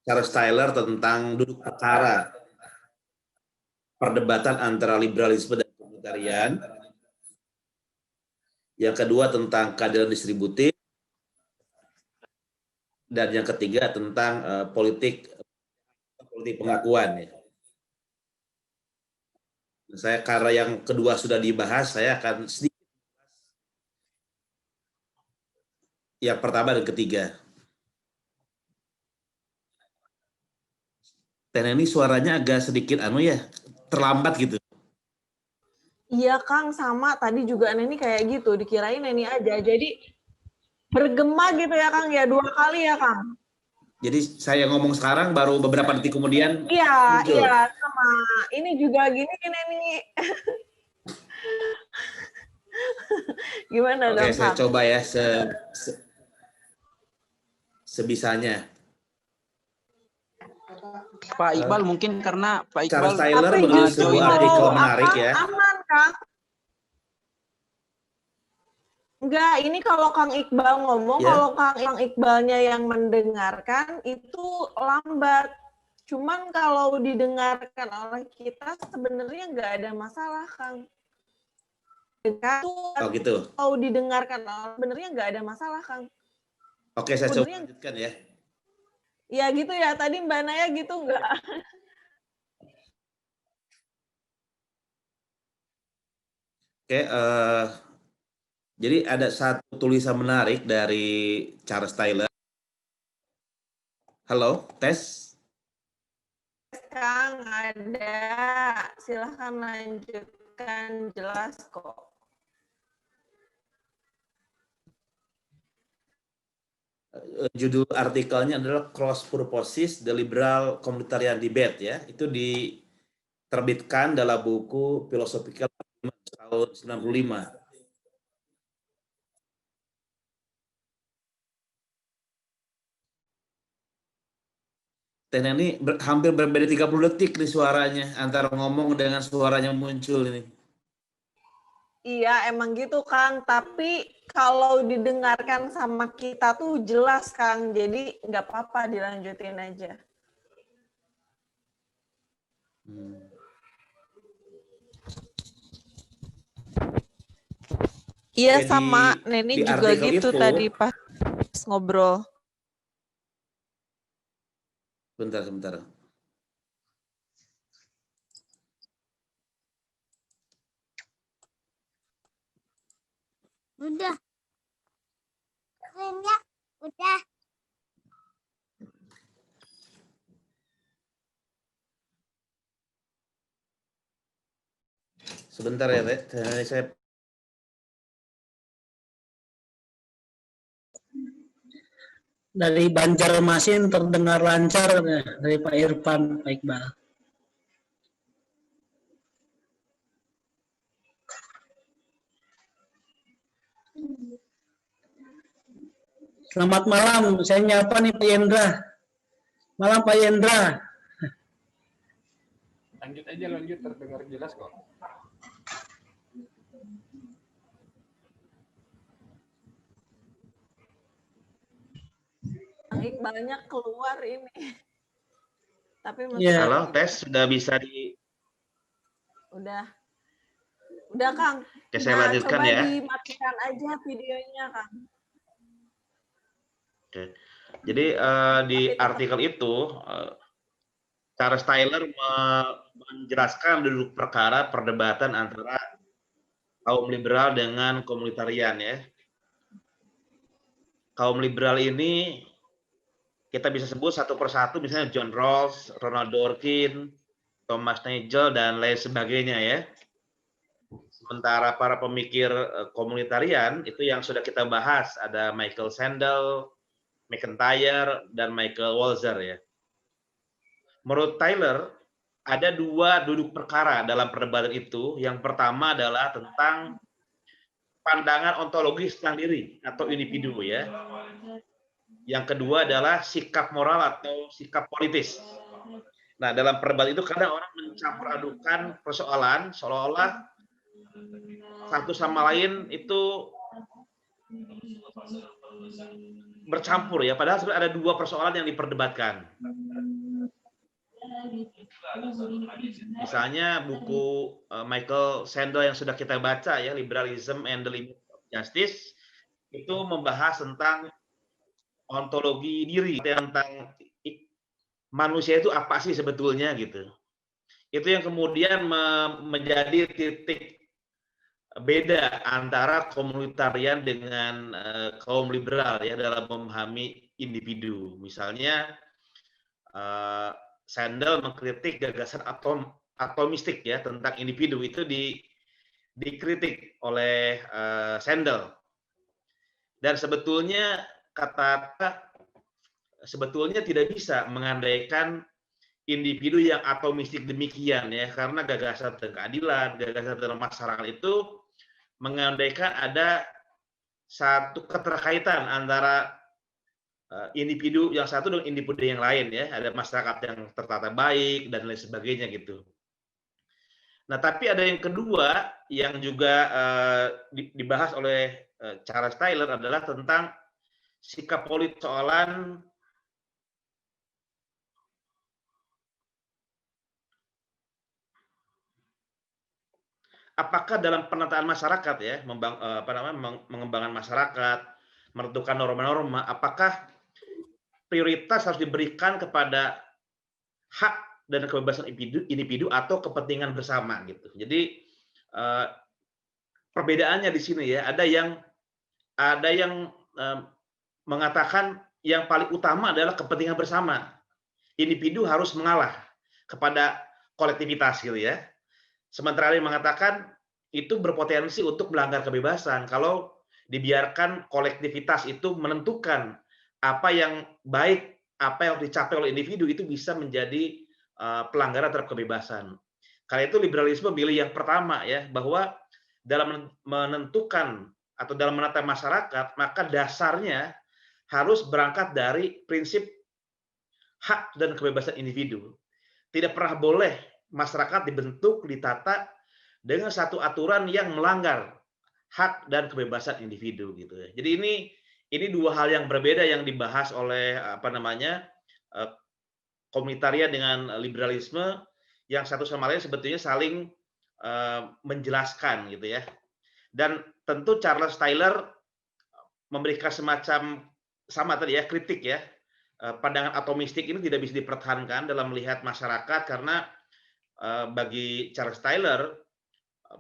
[SPEAKER 3] Charles Taylor tentang duduk perkara perdebatan antara liberalisme dan komunitarian. Yang kedua tentang keadilan distributif. Dan yang ketiga tentang politik pengakuan. Ya. Saya karena yang kedua sudah dibahas, saya akan sedikit yang pertama dan ketiga. Dan ini suaranya agak sedikit terlambat gitu.
[SPEAKER 2] Iya Kang, sama tadi juga Neni kayak gitu, dikirain Neni aja. Jadi bergema gitu ya Kang ya, 2 kali ya Kang.
[SPEAKER 3] Jadi saya ngomong sekarang baru beberapa detik kemudian
[SPEAKER 2] Iya,
[SPEAKER 3] muncul.
[SPEAKER 2] iya sama. Ini juga gini Neni. Gimana dong
[SPEAKER 3] Oke, saya
[SPEAKER 2] Kang?
[SPEAKER 3] coba ya sebisanya.
[SPEAKER 6] Pak Iqbal mungkin karena Pak Iqbal
[SPEAKER 3] Charles Taylor
[SPEAKER 2] Tapi
[SPEAKER 3] menulis
[SPEAKER 2] justru
[SPEAKER 3] sebuah
[SPEAKER 2] kalau
[SPEAKER 3] artikel menarik ya.
[SPEAKER 2] aman Kang. Enggak, ini kalau Kang Iqbal ngomong,
[SPEAKER 3] Ya.
[SPEAKER 2] kalau Kang Iqbalnya yang mendengarkan itu lambat. Cuman kalau didengarkan oleh kita sebenarnya nggak ada masalah, Kang.
[SPEAKER 3] Oh gitu.
[SPEAKER 2] Kalau didengarkan sebenarnya nggak ada masalah, Kang.
[SPEAKER 3] Oke, saya coba lanjutkan ya.
[SPEAKER 2] Ya gitu ya, tadi Mbak Naya gitu nggak?
[SPEAKER 3] Oke, jadi ada satu tulisan menarik dari Charles Taylor. Halo, tes.
[SPEAKER 2] Kang, ada. Silahkan lanjutkan, jelas kok.
[SPEAKER 3] Judul artikelnya adalah Cross Purposes The Liberal Communitarian Debate ya. Itu diterbitkan dalam buku Philosophical tahun 95. Teh Neni hampir berbeda 30 detik nih suaranya antara ngomong dengan suaranya muncul ini.
[SPEAKER 2] Iya, emang gitu, Kang. Tapi kalau didengarkan sama kita tuh jelas, Kang. Jadi nggak apa-apa, dilanjutin aja. Iya,
[SPEAKER 3] Oke,
[SPEAKER 2] sama Neni
[SPEAKER 3] di
[SPEAKER 2] juga
[SPEAKER 3] artikel
[SPEAKER 2] gitu
[SPEAKER 3] itu,
[SPEAKER 2] tadi pas ngobrol.
[SPEAKER 3] sebentar.
[SPEAKER 7] Udah. Enggak, udah.
[SPEAKER 3] Sebentar ya, Teh Neni, saya
[SPEAKER 8] Dari Banjarmasin terdengar lancar dari Pak Irfan, Pak Iqbal. Selamat malam, saya nyapa nih Pak Yendra. Malam Pak Yendra.
[SPEAKER 9] Lanjut aja, terdengar jelas kok.
[SPEAKER 2] Banyak keluar ini. Tapi
[SPEAKER 8] Ya.
[SPEAKER 3] Halo, tes sudah bisa di.
[SPEAKER 2] Udah, Kang.
[SPEAKER 3] Oke, saya lanjutkan
[SPEAKER 2] coba
[SPEAKER 3] ya.
[SPEAKER 2] dimatikan aja videonya, Kang.
[SPEAKER 3] Oke. Jadi di artikel itu Charles Taylor menjelaskan duduk perkara perdebatan antara kaum liberal dengan komunitarian ya. Kaum liberal ini kita bisa sebut satu persatu, misalnya John Rawls, Ronald Dworkin, Thomas Nagel, dan lain sebagainya ya. Sementara para pemikir komunitarian itu yang sudah kita bahas, ada Michael Sandel, McIntyre, dan Michael Walzer ya. Menurut Taylor, ada dua duduk perkara dalam perdebatan itu. Yang pertama adalah tentang pandangan ontologis tentang diri atau individu ya. Yang kedua adalah sikap moral atau sikap politis. Nah, dalam perdebatan itu kadang orang mencampur adukan persoalan seolah-olah satu sama lain itu bercampur ya, padahal sebenarnya ada dua persoalan yang diperdebatkan. Misalnya buku Michael Sandel yang sudah kita baca ya, Liberalism and the Limits of Justice, itu membahas tentang ontologi diri, tentang manusia itu apa sih sebetulnya gitu. Itu yang kemudian menjadi titik beda antara komunitarian dengan kaum liberal ya dalam memahami individu. Misalnya Sandel mengkritik gagasan atomistik ya tentang individu, itu dikritik oleh Sandel. Dan sebetulnya sebetulnya tidak bisa mengandaikan individu yang atomistik demikian ya, karena gagasan tentang keadilan, gagasan tentang masyarakat itu mengandaikan ada satu keterkaitan antara individu yang satu dengan individu yang lain ya, ada masyarakat yang tertata baik dan lain sebagainya gitu. Nah, tapi ada yang kedua yang juga dibahas oleh Charles Taylor adalah tentang sikap politik soalan apakah dalam penataan masyarakat ya, mengembangkan masyarakat, menentukan norma-norma, apakah prioritas harus diberikan kepada hak dan kebebasan individu atau kepentingan bersama gitu. Jadi perbedaannya di sini ya, ada yang mengatakan yang paling utama adalah kepentingan bersama. Individu harus mengalah kepada kolektivitas gitu ya. Sementara yang mengatakan itu berpotensi untuk melanggar kebebasan kalau dibiarkan kolektivitas itu menentukan apa yang baik, apa yang dicapai oleh individu, itu bisa menjadi pelanggaran terhadap kebebasan. Karena itu liberalisme memilih yang pertama ya, bahwa dalam menentukan atau dalam menata masyarakat, maka dasarnya harus berangkat dari prinsip hak dan kebebasan individu. Tidak pernah boleh masyarakat dibentuk, ditata dengan satu aturan yang melanggar hak dan kebebasan individu gitu ya. Jadi ini dua hal yang berbeda yang dibahas oleh eh, komunitarian dengan liberalisme yang satu sama lain sebetulnya saling menjelaskan gitu ya. Dan tentu Charles Taylor memberikan semacam sama tadi ya kritik ya, pandangan atomistik ini tidak bisa dipertahankan dalam melihat masyarakat karena bagi Charles Taylor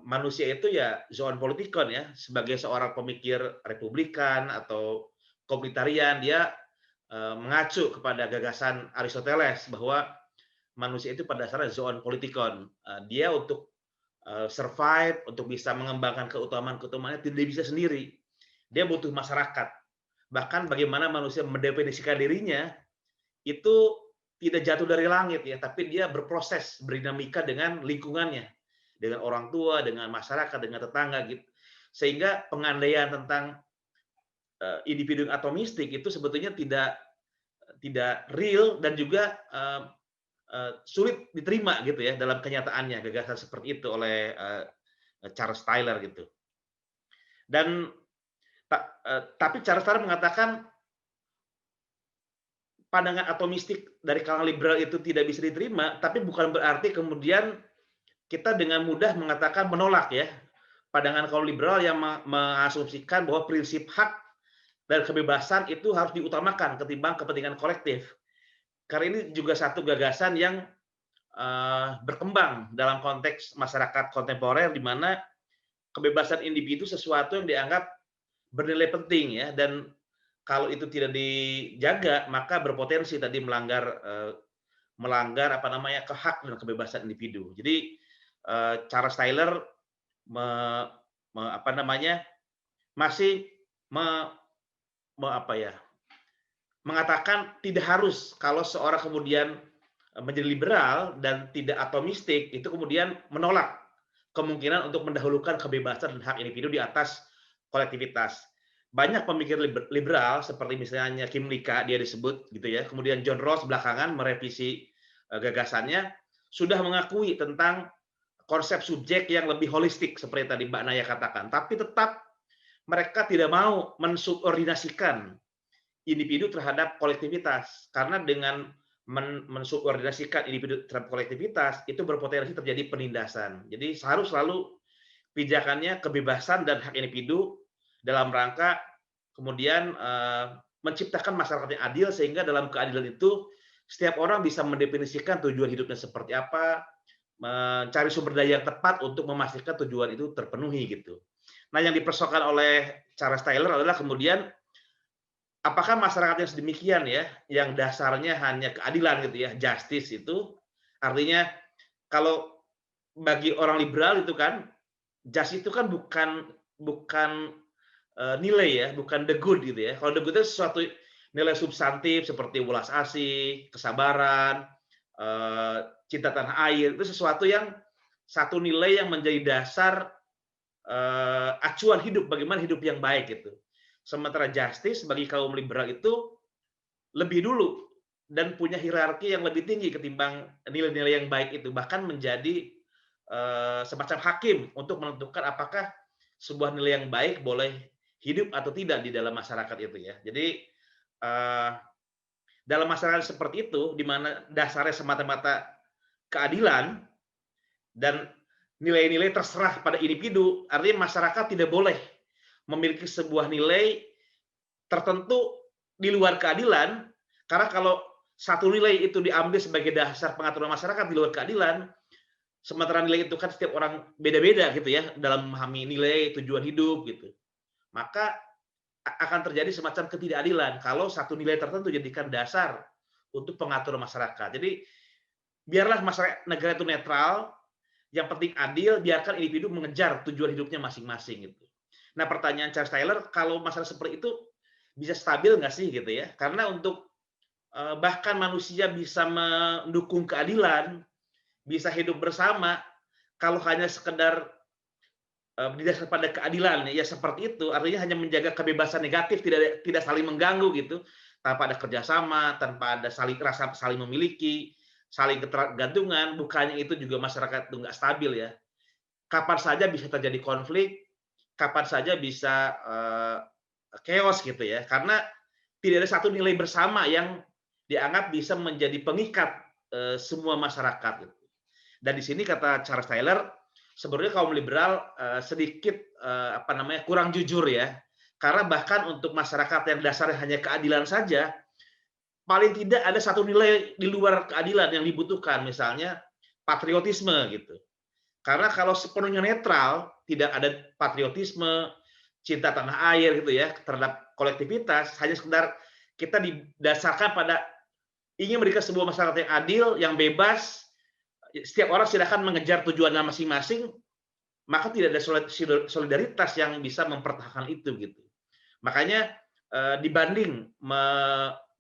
[SPEAKER 3] manusia itu ya zoon politikon ya, sebagai seorang pemikir republikan atau komunitarian dia mengacu kepada gagasan Aristoteles bahwa manusia itu pada dasarnya zoon politikon. Dia untuk survive, untuk bisa mengembangkan keutamaan-keutamaannya tidak bisa sendiri. Dia butuh masyarakat. Bahkan bagaimana manusia mendefinisikan dirinya itu tidak jatuh dari langit ya, tapi dia berproses, berdinamika dengan lingkungannya, dengan orang tua, dengan masyarakat, dengan tetangga gitu. Sehingga pengandaian tentang individu atomistik itu sebetulnya tidak real dan juga sulit diterima gitu ya dalam kenyataannya gagasan seperti itu oleh Charles Taylor gitu. Dan tapi Charles Taylor mengatakan pandangan atomistik dari kalangan liberal itu tidak bisa diterima, tapi bukan berarti kemudian kita dengan mudah mengatakan menolak ya pandangan kaum liberal yang mengasumsikan bahwa prinsip hak dan kebebasan itu harus diutamakan ketimbang kepentingan kolektif. Karena ini juga satu gagasan yang berkembang dalam konteks masyarakat kontemporer di mana kebebasan individu sesuatu yang dianggap bernilai penting ya, dan kalau itu tidak dijaga maka berpotensi tadi melanggar hak dan kebebasan individu. Jadi Charles Taylor masih mengatakan tidak harus kalau seorang kemudian menjadi liberal dan tidak atomistik itu kemudian menolak kemungkinan untuk mendahulukan kebebasan dan hak individu di atas kolektivitas. Banyak pemikir liberal seperti misalnya Kim Lika dia disebut gitu ya. Kemudian John Rawls belakangan merevisi gagasannya sudah mengakui tentang konsep subjek yang lebih holistik seperti tadi Mbak Naya katakan, tapi tetap mereka tidak mau mensubordinasikan individu terhadap kolektivitas karena dengan mensubordinasikan individu terhadap kolektivitas itu berpotensi terjadi penindasan. Jadi harus selalu pijakannya kebebasan dan hak individu dalam rangka kemudian menciptakan masyarakat yang adil sehingga dalam keadilan itu setiap orang bisa mendefinisikan tujuan hidupnya seperti apa, mencari sumber daya yang tepat untuk memastikan tujuan itu terpenuhi gitu. Nah, yang dipersoalkan oleh Charles Taylor adalah kemudian apakah masyarakat yang sedemikian ya, yang dasarnya hanya keadilan gitu ya, justice itu, artinya kalau bagi orang liberal itu kan, justice itu kan bukan nilai ya, bukan the good gitu ya. Kalau the good itu sesuatu nilai substantif seperti welas asih, kesabaran, cinta tanah air, itu sesuatu yang satu nilai yang menjadi dasar acuan hidup, bagaimana hidup yang baik gitu. Sementara justice bagi kaum liberal itu lebih dulu dan punya hierarki yang lebih tinggi ketimbang nilai-nilai yang baik itu, bahkan menjadi semacam hakim untuk menentukan apakah sebuah nilai yang baik boleh hidup atau tidak di dalam masyarakat itu ya. Jadi dalam masyarakat seperti itu, di mana dasarnya semata-mata keadilan dan nilai-nilai terserah pada individu, artinya masyarakat tidak boleh memiliki sebuah nilai tertentu di luar keadilan, karena kalau satu nilai itu diambil sebagai dasar pengaturan masyarakat di luar keadilan, sementara nilai itu kan setiap orang beda-beda gitu ya dalam memahami nilai tujuan hidup gitu, maka akan terjadi semacam ketidakadilan kalau satu nilai tertentu jadikan dasar untuk pengaturan masyarakat. Jadi biarlah masyarakat negara itu netral, yang penting adil, biarkan individu mengejar tujuan hidupnya masing-masing gitu. Nah, pertanyaan Charles Taylor, kalau masalah seperti itu bisa stabil nggak sih gitu ya? Karena untuk bahkan manusia bisa mendukung keadilan, bisa hidup bersama, kalau hanya sekedar didasarkan pada keadilan ya seperti itu, artinya hanya menjaga kebebasan negatif, tidak saling mengganggu gitu. tanpa ada kerjasama, tanpa ada rasa saling memiliki, saling ketergantungan, bukannya itu juga masyarakat itu nggak stabil ya. Kapan saja bisa terjadi konflik, kapan saja bisa chaos gitu ya, karena tidak ada satu nilai bersama yang dianggap bisa menjadi pengikat semua masyarakat. Gitu. Dan di sini kata Charles Taylor, sebenarnya kaum liberal sedikit kurang jujur ya, karena bahkan untuk masyarakat yang dasarnya hanya keadilan saja, paling tidak ada satu nilai di luar keadilan yang dibutuhkan, misalnya patriotisme gitu. Karena kalau sepenuhnya netral, tidak ada patriotisme, cinta tanah air gitu ya, terhadap kolektivitas, hanya sekedar kita didasarkan pada ingin memberikan sebuah masyarakat yang adil, yang bebas, setiap orang silakan mengejar tujuannya masing-masing, maka tidak ada solidaritas yang bisa mempertahankan itu gitu. Makanya dibanding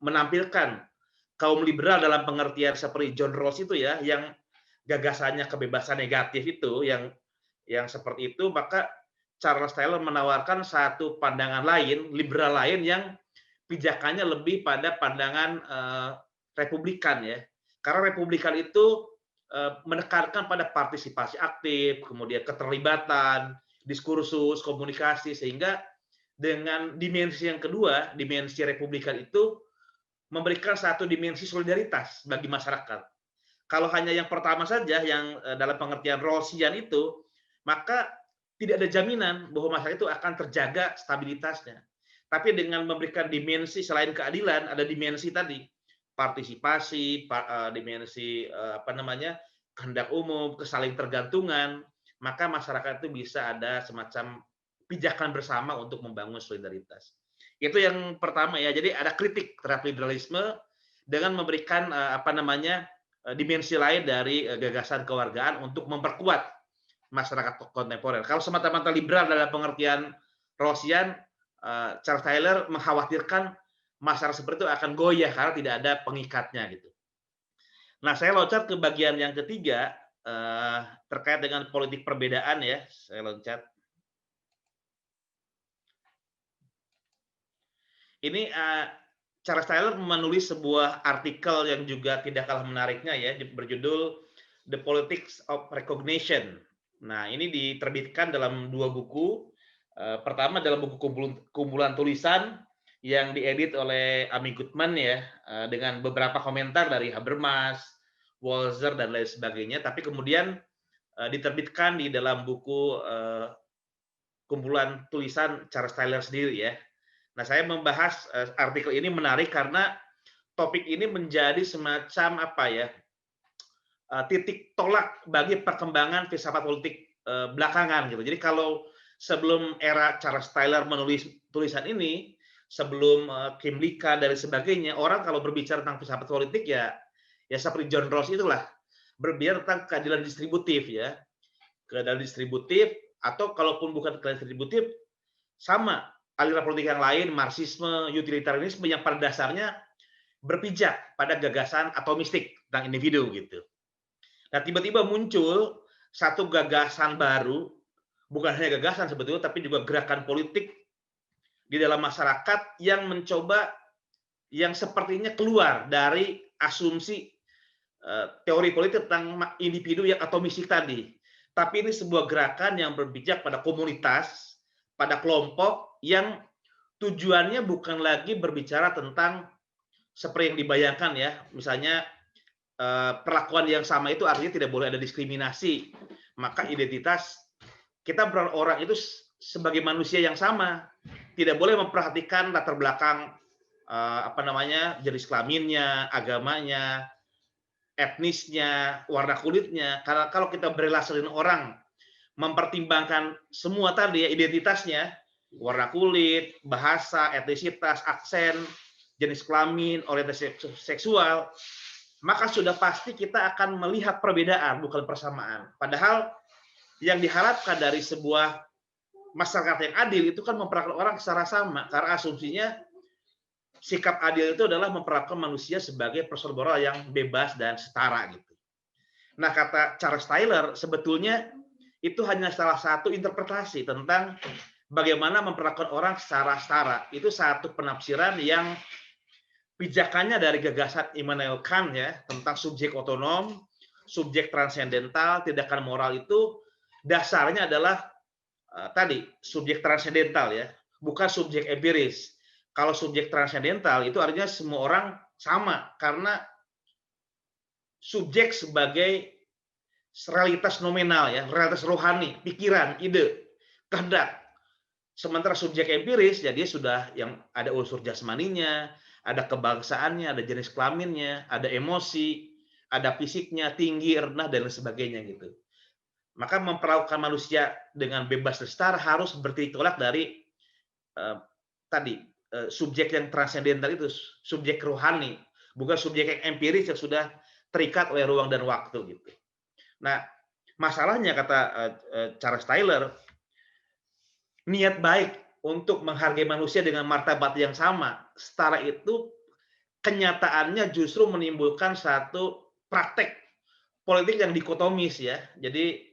[SPEAKER 3] menampilkan kaum liberal dalam pengertian seperti John Rawls itu ya, yang gagasannya kebebasan negatif itu, yang seperti itu, maka Charles Taylor menawarkan satu pandangan lain, liberal lain yang pijakannya lebih pada pandangan republikan ya. Karena republikan itu menekankan pada partisipasi aktif, kemudian keterlibatan, diskursus, komunikasi, sehingga dengan dimensi yang kedua, dimensi republikan itu memberikan satu dimensi solidaritas bagi masyarakat. Kalau hanya yang pertama saja, yang dalam pengertian Rawlsian itu, maka tidak ada jaminan bahwa masyarakat itu akan terjaga stabilitasnya. Tapi dengan memberikan dimensi selain keadilan, ada dimensi tadi, partisipasi, dimensi kehendak umum, kesaling tergantungan, maka masyarakat itu bisa ada semacam pijakan bersama untuk membangun solidaritas. Itu yang pertama ya. Jadi ada kritik terhadap liberalisme dengan memberikan dimensi lain dari gagasan kewargaan untuk memperkuat masyarakat kontemporer. Kalau semata-mata liberal dalam pengertian Rawlsian, Charles Taylor mengkhawatirkan masyarakat seperti itu akan goyah karena tidak ada pengikatnya gitu. Nah, saya loncat ke bagian yang ketiga terkait dengan politik perbedaan ya. Saya loncat. Ini Charles Taylor menulis sebuah artikel yang juga tidak kalah menariknya ya, berjudul The Politics of Recognition. Nah, ini diterbitkan dalam 2 buku. Pertama dalam buku kumpulan tulisan yang diedit oleh Amy Goodman ya, dengan beberapa komentar dari Habermas, Walzer dan lain sebagainya. Tapi kemudian diterbitkan di dalam buku kumpulan tulisan Charles Taylor sendiri ya. Nah, saya membahas artikel ini menarik karena topik ini menjadi semacam titik tolak bagi perkembangan filsafat politik belakangan gitu. Jadi kalau sebelum era Charles Taylor menulis tulisan ini, sebelum Kim Lika dan sebagainya, orang kalau berbicara tentang filsafat politik ya seperti John Rawls itulah, berbicara tentang keadilan distributif ya. Keadilan distributif, atau kalaupun bukan keadilan distributif, sama aliran politik yang lain, marxisme, utilitarianisme yang pada dasarnya berpijak pada gagasan atomistik tentang individu gitu. Nah, tiba-tiba muncul satu gagasan baru, bukan hanya gagasan sebetulnya, tapi juga gerakan politik di dalam masyarakat yang mencoba, yang sepertinya keluar dari asumsi teori politik tentang individu yang atomistik tadi. Tapi ini sebuah gerakan yang berpijak pada komunitas, pada kelompok yang tujuannya bukan lagi berbicara tentang seperti yang dibayangkan ya, misalnya perlakuan yang sama itu artinya tidak boleh ada diskriminasi, maka identitas kita orang itu sebagai manusia yang sama, tidak boleh memperhatikan latar belakang jenis kelaminnya, agamanya, etnisnya, warna kulitnya. Karena kalau kita berrelasi dengan orang, mempertimbangkan semua tadi ya, identitasnya, warna kulit, bahasa, etnisitas, aksen, jenis kelamin, orientasi seksual, maka sudah pasti kita akan melihat perbedaan, bukan persamaan. Padahal yang diharapkan dari sebuah masyarakat yang adil itu kan memperlakukan orang secara sama, karena asumsinya sikap adil itu adalah memperlakukan manusia sebagai personal moral yang bebas dan setara gitu. Nah, kata Charles Taylor, sebetulnya itu hanya salah satu interpretasi tentang bagaimana memperlakukan orang secara setara. Itu satu penafsiran yang pijakannya dari gagasan Immanuel Kant ya tentang subjek otonom, subjek transendental, tindakan moral itu dasarnya adalah tadi subjek transendental ya, bukan subjek empiris. Kalau subjek transendental itu artinya semua orang sama karena subjek sebagai realitas nominal ya, realitas rohani, pikiran, ide, kehendak. Sementara subjek empiris jadi sudah yang ada unsur jasmaninya, ada kebangsaannya, ada jenis kelaminnya, ada emosi, ada fisiknya, tinggi, rendah dan lain sebagainya gitu. Maka memperlakukan manusia dengan bebas dan setara harus bertolak dari subjek yang transendental itu, subjek rohani, bukan subjek yang empiris yang sudah terikat oleh ruang dan waktu gitu. Nah, masalahnya kata Charles Taylor, niat baik untuk menghargai manusia dengan martabat yang sama, setara itu kenyataannya justru menimbulkan satu praktek politik yang dikotomis ya. Jadi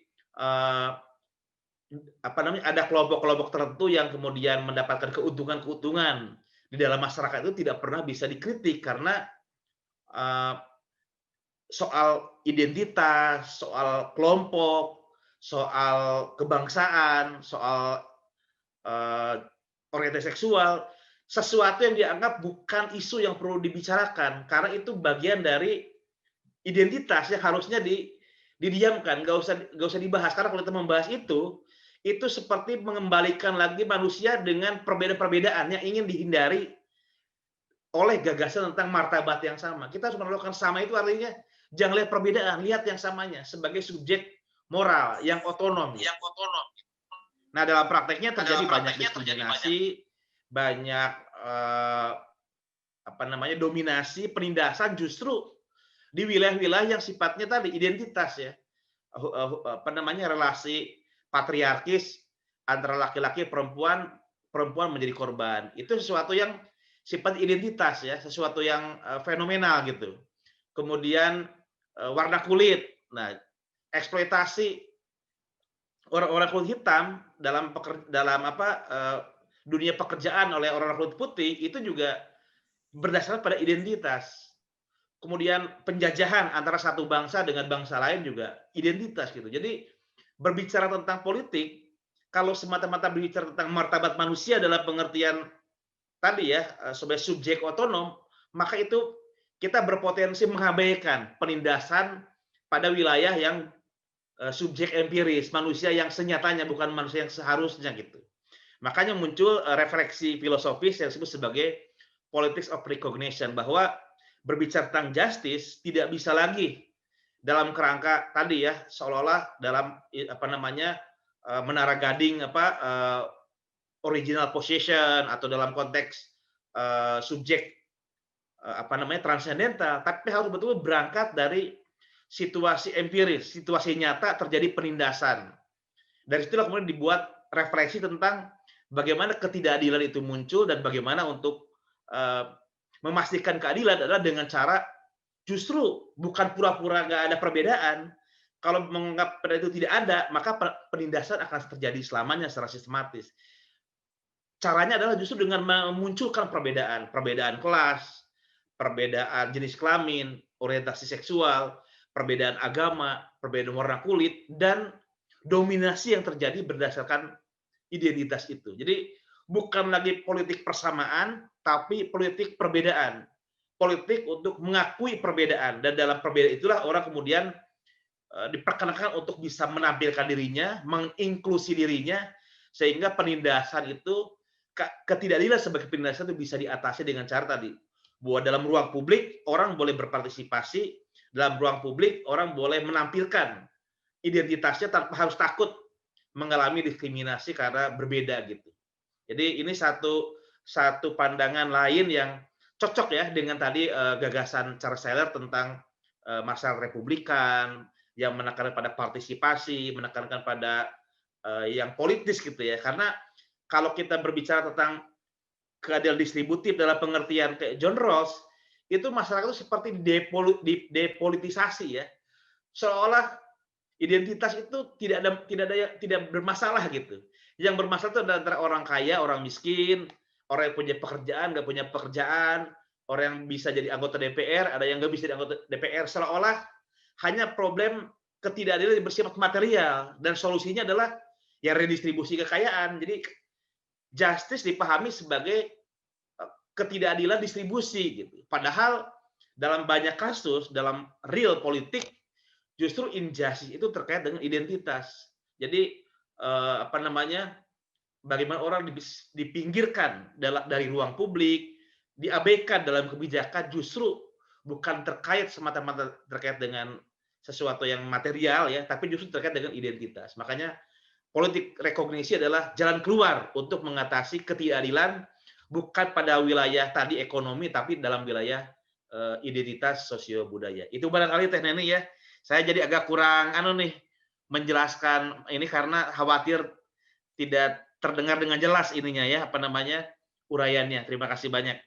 [SPEAKER 3] ada kelompok-kelompok tertentu yang kemudian mendapatkan keuntungan-keuntungan di dalam masyarakat itu tidak pernah bisa dikritik karena soal identitas, soal kelompok, soal kebangsaan, soal orientasi seksual, sesuatu yang dianggap bukan isu yang perlu dibicarakan karena itu bagian dari identitas yang harusnya didiamkan, nggak usah dibahas karena kalau kita membahas itu seperti mengembalikan lagi manusia dengan perbedaan-perbedaan yang ingin dihindari oleh gagasan tentang martabat yang sama. Kita harus melakukan sama itu artinya jangan lihat perbedaan, lihat yang samanya sebagai subjek moral yang otonom. Nah, dalam prakteknya terjadi banyak diskriminasi, banyak dominasi, penindasan justru di wilayah-wilayah yang sifatnya tadi identitas ya. Relasi patriarkis antara laki-laki perempuan menjadi korban. Itu sesuatu yang sifat identitas ya, sesuatu yang fenomenal gitu. Kemudian warna kulit. Nah, eksploitasi orang-orang kulit hitam dalam dunia pekerjaan oleh orang kulit putih itu juga berdasarkan pada identitas. Kemudian penjajahan antara satu bangsa dengan bangsa lain juga identitas gitu. Jadi berbicara tentang politik, kalau semata-mata berbicara tentang martabat manusia dalam pengertian tadi ya sebagai subjek otonom, maka itu kita berpotensi mengabaikan penindasan pada wilayah yang subjek empiris, manusia yang senyatanya bukan manusia yang seharusnya gitu. Makanya muncul refleksi filosofis yang disebut sebagai politics of recognition bahwa berbicara tentang justice tidak bisa lagi dalam kerangka tadi ya seolah-olah dalam menara gading original possession atau dalam konteks subjek transendental, tapi harus betul berangkat dari situasi empiris, situasi nyata terjadi penindasan. Dari situlah kemudian dibuat refleksi tentang bagaimana ketidakadilan itu muncul dan bagaimana untuk memastikan keadilan adalah dengan cara justru bukan pura-pura nggak ada perbedaan. Kalau menganggap perbedaan itu tidak ada, maka penindasan akan terjadi selamanya secara sistematis. Caranya adalah justru dengan memunculkan perbedaan kelas, perbedaan jenis kelamin, orientasi seksual, perbedaan agama, perbedaan warna kulit, dan dominasi yang terjadi berdasarkan identitas itu. Jadi bukan lagi politik persamaan, tapi politik perbedaan. Politik untuk mengakui perbedaan. Dan dalam perbedaan itulah orang kemudian diperkenalkan untuk bisa menampilkan dirinya, menginklusi dirinya, sehingga penindasan itu, ketidakadilan sebagai penindasan itu bisa diatasi dengan cara tadi. Bahwa dalam ruang publik, orang boleh berpartisipasi, dalam ruang publik, orang boleh menampilkan identitasnya tanpa harus takut mengalami diskriminasi karena berbeda gitu. Jadi ini satu pandangan lain yang cocok ya dengan tadi gagasan Charles Taylor tentang masyarakat republikan yang menekankan pada partisipasi, menekankan pada yang politis gitu ya. Karena kalau kita berbicara tentang keadilan distributif dalam pengertian kayak John Rawls, itu masyarakat itu seperti depolitisasi ya. Seolah identitas itu tidak bermasalah gitu. Yang bermasalah itu antara orang kaya, orang miskin, orang yang punya pekerjaan, nggak punya pekerjaan, orang yang bisa jadi anggota DPR, ada yang nggak bisa jadi anggota DPR, seolah-olah hanya problem ketidakadilan yang bersifat material, dan solusinya adalah ya redistribusi kekayaan. Jadi justice dipahami sebagai ketidakadilan distribusi gitu. Padahal dalam banyak kasus, dalam real politik, justru injustice itu terkait dengan identitas. Jadi bagaimana orang dipinggirkan dari ruang publik, diabaikan dalam kebijakan, justru bukan terkait semata-mata terkait dengan sesuatu yang material ya, tapi justru terkait dengan identitas. Makanya politik rekognisi adalah jalan keluar untuk mengatasi ketidakadilan, bukan pada wilayah tadi ekonomi, tapi dalam wilayah identitas sosio budaya. Itu barangkali Teh Neni ya. Saya jadi agak kurang menjelaskan ini karena khawatir tidak terdengar dengan jelas ininya ya, uraiannya. Terima kasih banyak.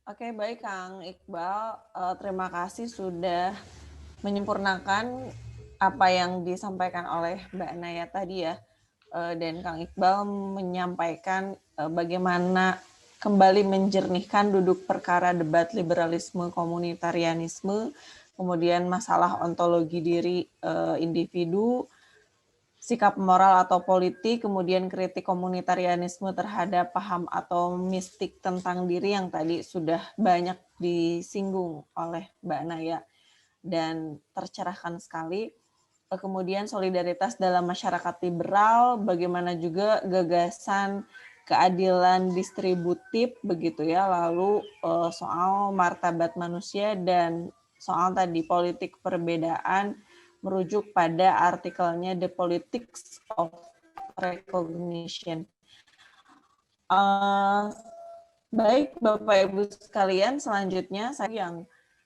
[SPEAKER 2] Oke, baik Kang Iqbal. Terima kasih sudah menyempurnakan apa yang disampaikan oleh Mbak Naya tadi ya. Dan Kang Iqbal menyampaikan bagaimana kembali menjernihkan duduk perkara debat liberalisme, komunitarianisme, kemudian masalah ontologi diri individu, sikap moral atau politik, kemudian kritik komunitarianisme terhadap paham atau mistik tentang diri yang tadi sudah banyak disinggung oleh Mbak Naya dan tercerahkan sekali. Kemudian solidaritas dalam masyarakat liberal, bagaimana juga gagasan keadilan distributif begitu ya, lalu soal martabat manusia dan soal tadi politik perbedaan merujuk pada artikelnya The Politics of Recognition. Baik Bapak Ibu sekalian, selanjutnya saya yang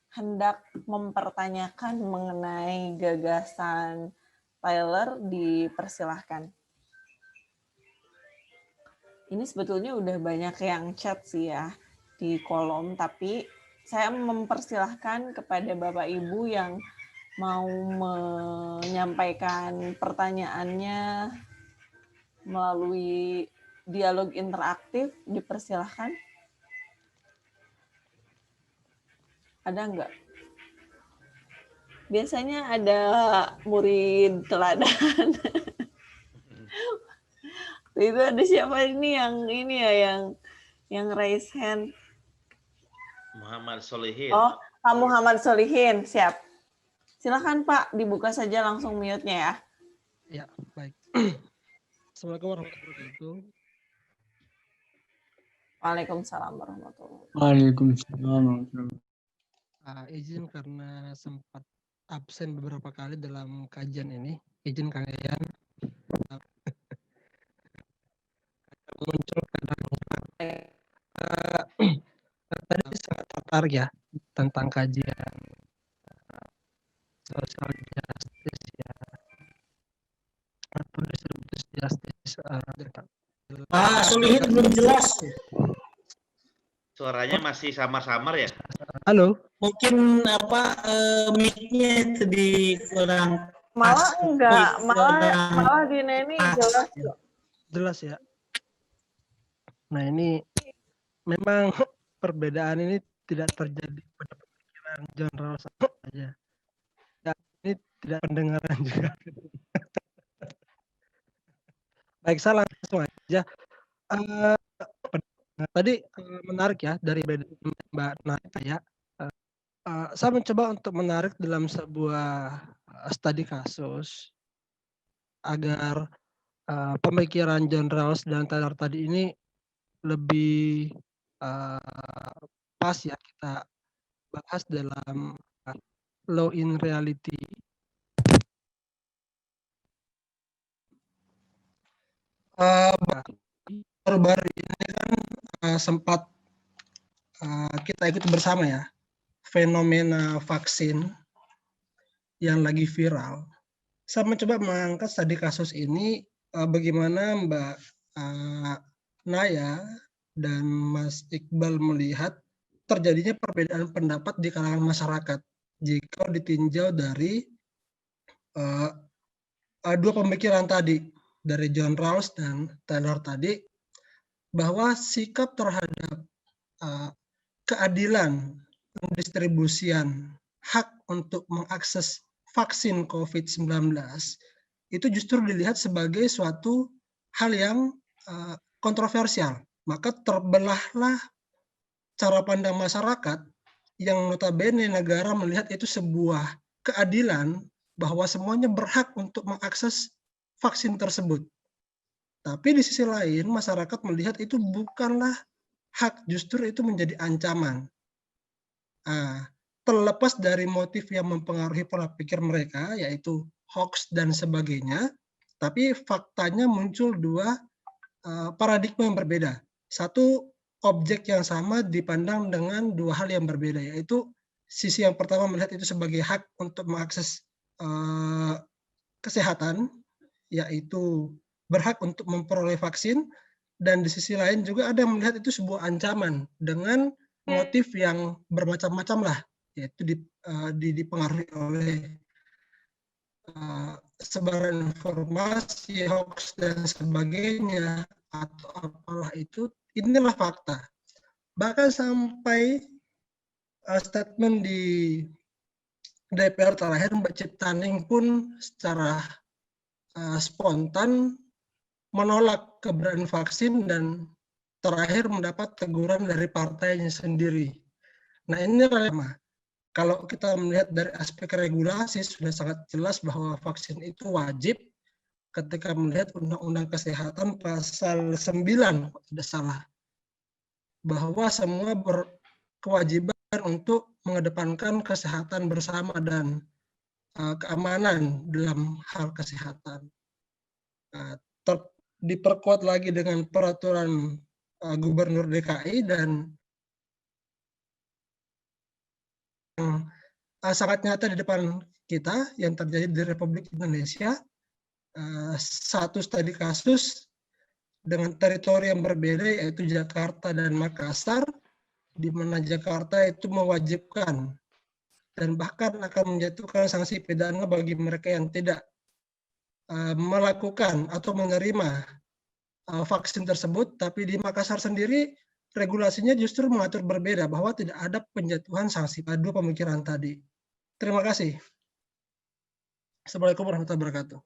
[SPEAKER 2] hendak mempertanyakan mengenai gagasan Tyler, dipersilahkan. Ini sebetulnya udah banyak yang chat sih ya di kolom, tapi saya mempersilahkan kepada Bapak Ibu yang mau menyampaikan pertanyaannya melalui dialog interaktif, dipersilahkan. Ada nggak? Biasanya ada murid teladan. Itu ada siapa ini ya yang raise hand?
[SPEAKER 3] Muhammad Solihin.
[SPEAKER 2] Oh, Pak Muhammad Solihin, siap. Silakan Pak, dibuka saja langsung mute-nya ya.
[SPEAKER 7] Ya, baik. Assalamualaikum warahmatullahi wabarakatuh.
[SPEAKER 2] Waalaikumsalam warahmatullahi wabarakatuh.
[SPEAKER 8] Waalaikumsalam.
[SPEAKER 7] Izin karena sempat absen beberapa kali dalam kajian ini. Izin Kang Yayan. Muncul tadi sangat tertarik ya tentang kajian social justice ya, atau distributive justice.
[SPEAKER 8] Pak Solihin belum jelas.
[SPEAKER 3] Suaranya masih samar-samar ya?
[SPEAKER 7] Halo.
[SPEAKER 8] Mungkin mic-nya itu kurang
[SPEAKER 2] Malah enggak, malah di Neni jelas.
[SPEAKER 7] Jelas ya. Nah ini memang perbedaan ini tidak terjadi pada pemikiran general saja. Ya, ini tidak pendengaran juga. Baik, saya langsung aja. Tadi menarik ya dari Mbak Naya. Saya mencoba untuk menarik dalam sebuah studi kasus agar pemikiran John Rawls dan Tyler tadi ini lebih pas ya kita bahas dalam Law in Reality. Baru-baru ini kan sempat kita ikut bersama ya fenomena vaksin yang lagi viral. Saya mencoba mengangkat studi kasus ini bagaimana Mbak Naya dan Mas Iqbal melihat terjadinya perbedaan pendapat di kalangan masyarakat jika ditinjau dari dua pemikiran tadi, dari John Rawls dan Taylor tadi, bahwa sikap terhadap keadilan pendistribusian hak untuk mengakses vaksin COVID-19 itu justru dilihat sebagai suatu hal yang kontroversial. Maka terbelahlah cara pandang masyarakat yang notabene negara melihat itu sebuah keadilan bahwa semuanya berhak untuk mengakses vaksin tersebut. Tapi di sisi lain masyarakat melihat itu bukanlah hak, justru itu menjadi ancaman. Terlepas dari motif yang mempengaruhi pola pikir mereka, yaitu hoax dan sebagainya, tapi faktanya muncul dua paradigma yang berbeda. Satu, objek yang sama dipandang dengan dua hal yang berbeda, yaitu sisi yang pertama melihat itu sebagai hak untuk mengakses kesehatan, yaitu berhak untuk memperoleh vaksin, dan di sisi lain juga ada yang melihat itu sebuah ancaman dengan motif yang bermacam-macam lah, yaitu dipengaruhi oleh sebaran informasi, hoax, dan sebagainya, atau apalah itu. Inilah fakta. Bahkan sampai statement di DPR terakhir, Mbak Ciptaning pun secara spontan menolak keberadaan vaksin dan terakhir mendapat teguran dari partainya sendiri. Nah, ini relama. Kalau kita melihat dari aspek regulasi sudah sangat jelas bahwa vaksin itu wajib ketika melihat Undang-Undang Kesehatan pasal 9, tidak salah, bahwa semua berkewajiban untuk mengedepankan kesehatan bersama dan keamanan dalam hal kesehatan. Diperkuat lagi dengan peraturan Gubernur DKI dan sangat nyata di depan kita yang terjadi di Republik Indonesia. Satu studi kasus dengan teritori yang berbeda, yaitu Jakarta dan Makassar, di mana Jakarta itu mewajibkan dan bahkan akan menjatuhkan sanksi pidana bagi mereka yang tidak melakukan atau menerima vaksin tersebut, tapi di Makassar sendiri regulasinya justru mengatur berbeda, bahwa tidak ada penjatuhan sanksi pada dua pemikiran tadi. Terima kasih. Assalamualaikum warahmatullahi wabarakatuh.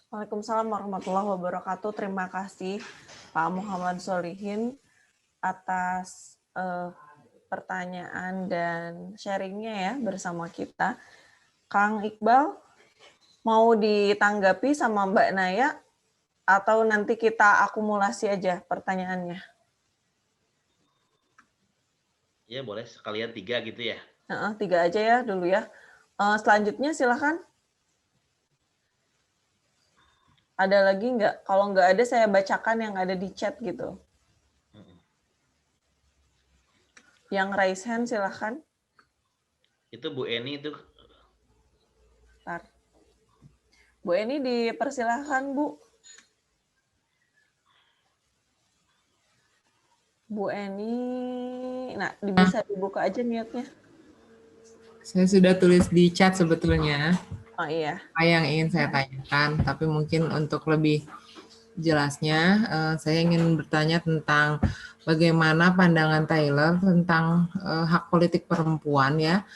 [SPEAKER 2] Waalaikumsalam warahmatullahi wabarakatuh. Terima kasih Pak Muhammad Solihin atas pertanyaan dan sharingnya ya bersama kita. Kang Iqbal, mau ditanggapi sama Mbak Naya atau nanti kita akumulasi aja pertanyaannya?
[SPEAKER 3] Ya boleh sekalian 3 gitu ya.
[SPEAKER 2] 3 aja ya dulu ya. Selanjutnya silakan. Ada lagi nggak? Kalau nggak ada saya bacakan yang ada di chat gitu. Yang raise hand silakan.
[SPEAKER 3] Itu Bu Eni itu.
[SPEAKER 2] Bentar. Bu Eni dipersilahkan Bu. Bu Eni, nah bisa dibuka aja mute-nya.
[SPEAKER 10] Saya sudah tulis di chat sebetulnya.
[SPEAKER 2] Oh iya.
[SPEAKER 10] Apa yang ingin saya tanyakan, tapi mungkin untuk lebih jelasnya, saya ingin bertanya tentang bagaimana pandangan Tyler tentang hak politik perempuan ya,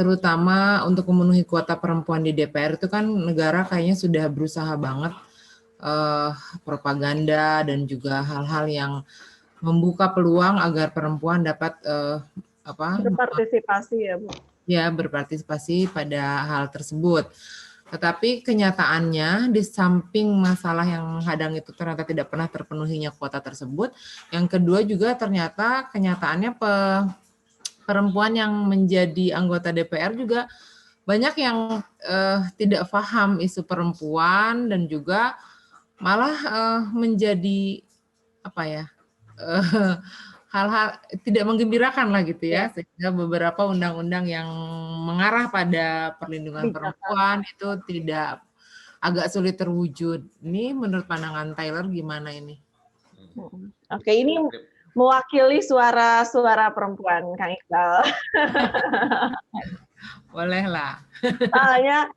[SPEAKER 10] terutama untuk memenuhi kuota perempuan di DPR. Itu kan negara kayaknya sudah berusaha banget propaganda dan juga hal-hal yang membuka peluang agar perempuan dapat
[SPEAKER 2] berpartisipasi ya Bu.
[SPEAKER 10] Ya, berpartisipasi pada hal tersebut. Tetapi kenyataannya di samping masalah yang menghadang itu ternyata tidak pernah terpenuhinya kuota tersebut. Yang kedua juga ternyata kenyataannya perempuan yang menjadi anggota DPR juga banyak yang tidak paham isu perempuan dan juga malah menjadi hal-hal tidak menggembirakan lah gitu ya, sehingga beberapa undang-undang yang mengarah pada perlindungan perempuan itu tidak agak sulit terwujud. Ini menurut pandangan Tyler gimana ini?
[SPEAKER 2] Oke, ini mewakili suara-suara perempuan, Kang Iqbal.
[SPEAKER 10] Boleh lah.
[SPEAKER 2] Soalnya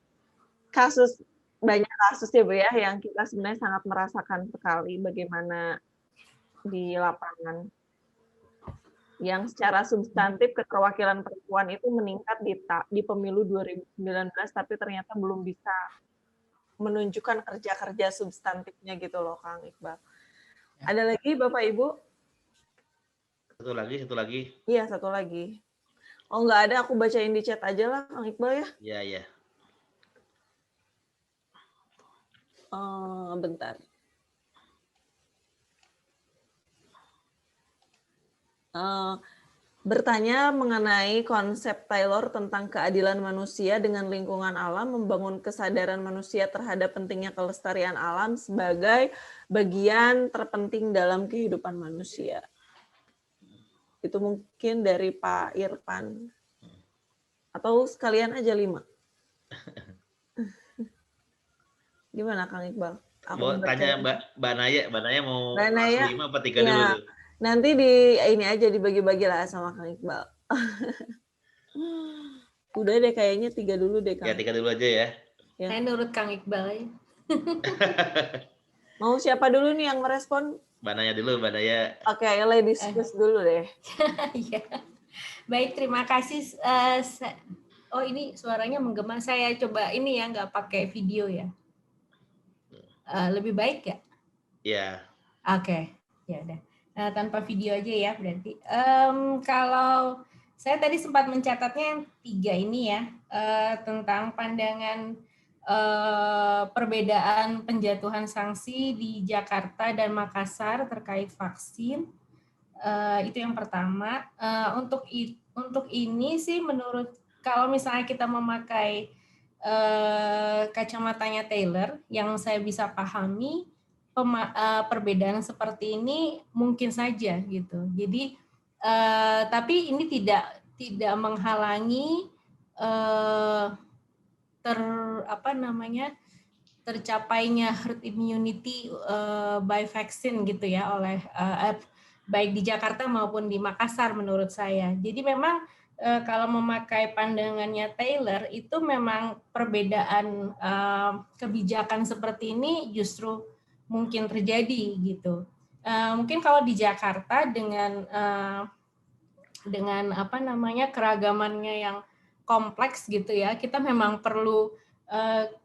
[SPEAKER 2] banyak kasus ya Bu ya, yang kita sebenarnya sangat merasakan sekali bagaimana di lapangan. Yang secara substantif keterwakilan perempuan itu meningkat di pemilu 2019, tapi ternyata belum bisa menunjukkan kerja-kerja substantifnya gitu loh, Kang Iqbal. Ada lagi Bapak Ibu?
[SPEAKER 3] Satu lagi.
[SPEAKER 2] Iya, satu lagi. Oh, nggak ada, aku bacain di chat aja lah, Kang Iqbal ya.
[SPEAKER 3] Iya.
[SPEAKER 2] Bentar. Bertanya mengenai konsep Taylor tentang keadilan manusia dengan lingkungan alam, membangun kesadaran manusia terhadap pentingnya kelestarian alam sebagai bagian terpenting dalam kehidupan manusia. Itu mungkin dari Pak Irfan. Atau sekalian aja 5. Gimana Kang Iqbal?
[SPEAKER 3] Mau tanya Mbak Naya mau
[SPEAKER 2] Mbak Naya,
[SPEAKER 3] langsung 5 apa 3 dulu tuh?
[SPEAKER 2] Nanti ini aja dibagi-bagi lah sama Kang Iqbal. Udah deh kayaknya 3 dulu deh Kang.
[SPEAKER 3] Ya 3 dulu aja ya.
[SPEAKER 4] Saya nurut Kang Iqbal ya.
[SPEAKER 2] Mau siapa dulu nih yang merespon?
[SPEAKER 3] Mbak Naya dulu, Mbak Naya.
[SPEAKER 2] Oke, ladies first dulu deh.
[SPEAKER 4] Ya. Baik, terima kasih. Oh ini suaranya menggema. Saya coba ini ya, nggak pakai video ya. Lebih baik ya?
[SPEAKER 3] Iya.
[SPEAKER 4] Oke, ya udah. Tanpa video aja ya berarti. Kalau saya tadi sempat mencatatnya yang 3 ini ya, tentang pandangan perbedaan penjatuhan sanksi di Jakarta dan Makassar terkait vaksin. Itu yang pertama. Untuk ini sih menurut, kalau misalnya kita memakai kacamatanya Taylor, yang saya bisa pahami, perbedaan seperti ini mungkin saja gitu. Jadi tapi ini tidak menghalangi tercapainya herd immunity by vaccine gitu ya, oleh baik di Jakarta maupun di Makassar menurut saya. Jadi memang kalau memakai pandangannya Taylor, itu memang perbedaan kebijakan seperti ini justru mungkin terjadi gitu. Mungkin kalau di Jakarta dengan keragamannya yang kompleks gitu ya, kita memang perlu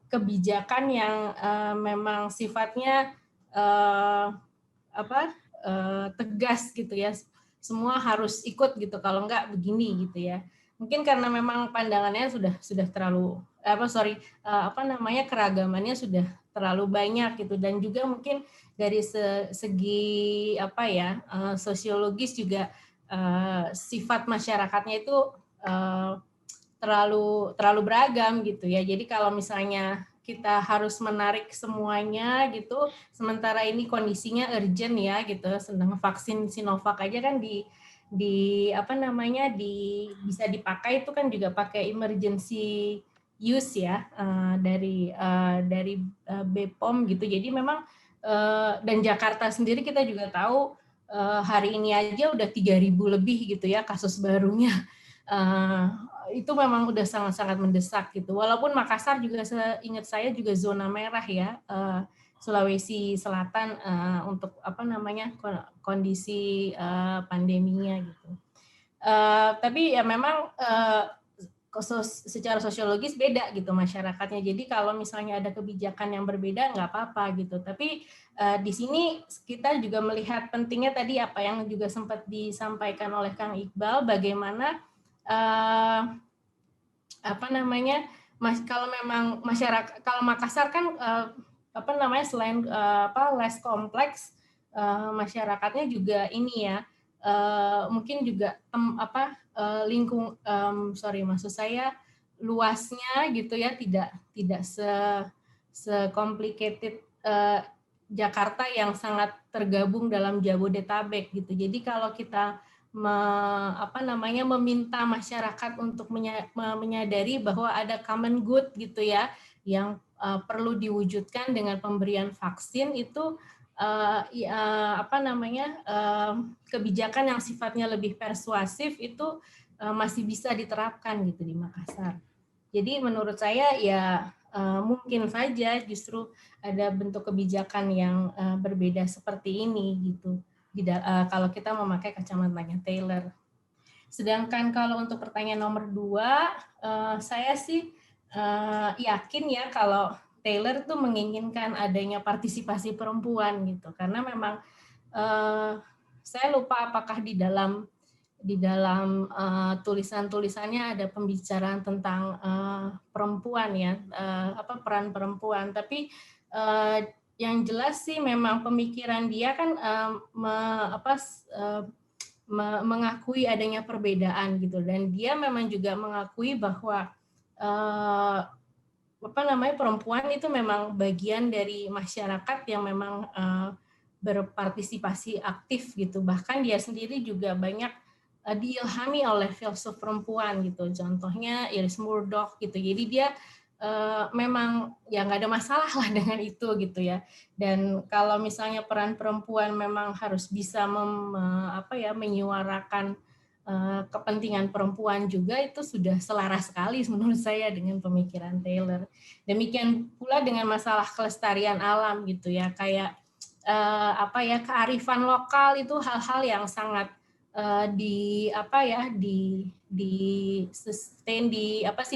[SPEAKER 4] kebijakan yang memang sifatnya tegas gitu ya. Semua harus ikut gitu, kalau enggak begini gitu ya. Mungkin karena memang pandangannya sudah terlalu keragamannya sudah terlalu banyak gitu, dan juga mungkin dari segi sosiologis juga sifat masyarakatnya itu terlalu beragam gitu ya. Jadi kalau misalnya kita harus menarik semuanya gitu, sementara ini kondisinya urgent ya gitu, sedang vaksin Sinovac aja kan bisa dipakai, itu kan juga pakai emergency use ya, dari BPOM gitu. Jadi memang dan Jakarta sendiri kita juga tahu hari ini aja udah 3.000 lebih gitu ya kasus barunya. Itu memang udah sangat-sangat mendesak gitu. Walaupun Makassar juga seingat saya juga zona merah ya, Sulawesi Selatan untuk kondisi pandeminya gitu. Tapi ya memang secara sosiologis beda gitu masyarakatnya. Jadi kalau misalnya ada kebijakan yang berbeda nggak apa-apa gitu. Tapi di sini kita juga melihat pentingnya tadi apa yang juga sempat disampaikan oleh Kang Iqbal, bagaimana kalau memang masyarakat, kalau Makassar kan selain less kompleks, masyarakatnya juga ini ya, mungkin juga luasnya gitu ya, tidak se-complicated Jakarta yang sangat tergabung dalam Jabodetabek gitu. Jadi kalau kita meminta masyarakat untuk menyadari bahwa ada common good gitu ya, yang perlu diwujudkan dengan pemberian vaksin, itu kebijakan yang sifatnya lebih persuasif itu masih bisa diterapkan gitu di Makassar. Jadi menurut saya ya mungkin saja justru ada bentuk kebijakan yang berbeda seperti ini gitu. kalau kita memakai kacamatanya Taylor. Sedangkan kalau untuk pertanyaan nomor 2, saya sih yakin ya kalau Taylor tuh menginginkan adanya partisipasi perempuan gitu, karena memang saya lupa apakah di dalam tulisan-tulisannya ada pembicaraan tentang perempuan ya, peran perempuan. Tapi yang jelas sih memang pemikiran dia kan mengakui adanya perbedaan gitu, dan dia memang juga mengakui bahwa perempuan itu memang bagian dari masyarakat yang memang berpartisipasi aktif gitu. Bahkan dia sendiri juga banyak diilhami oleh filsuf perempuan gitu. Contohnya Iris Murdoch gitu. Jadi dia memang ya nggak ada masalah lah dengan itu gitu ya. Dan kalau misalnya peran perempuan memang harus bisa menyuarakan kepentingan perempuan juga, itu sudah selaras sekali menurut saya dengan pemikiran Taylor. Demikian pula dengan masalah kelestarian alam gitu ya, kayak kearifan lokal itu hal-hal yang sangat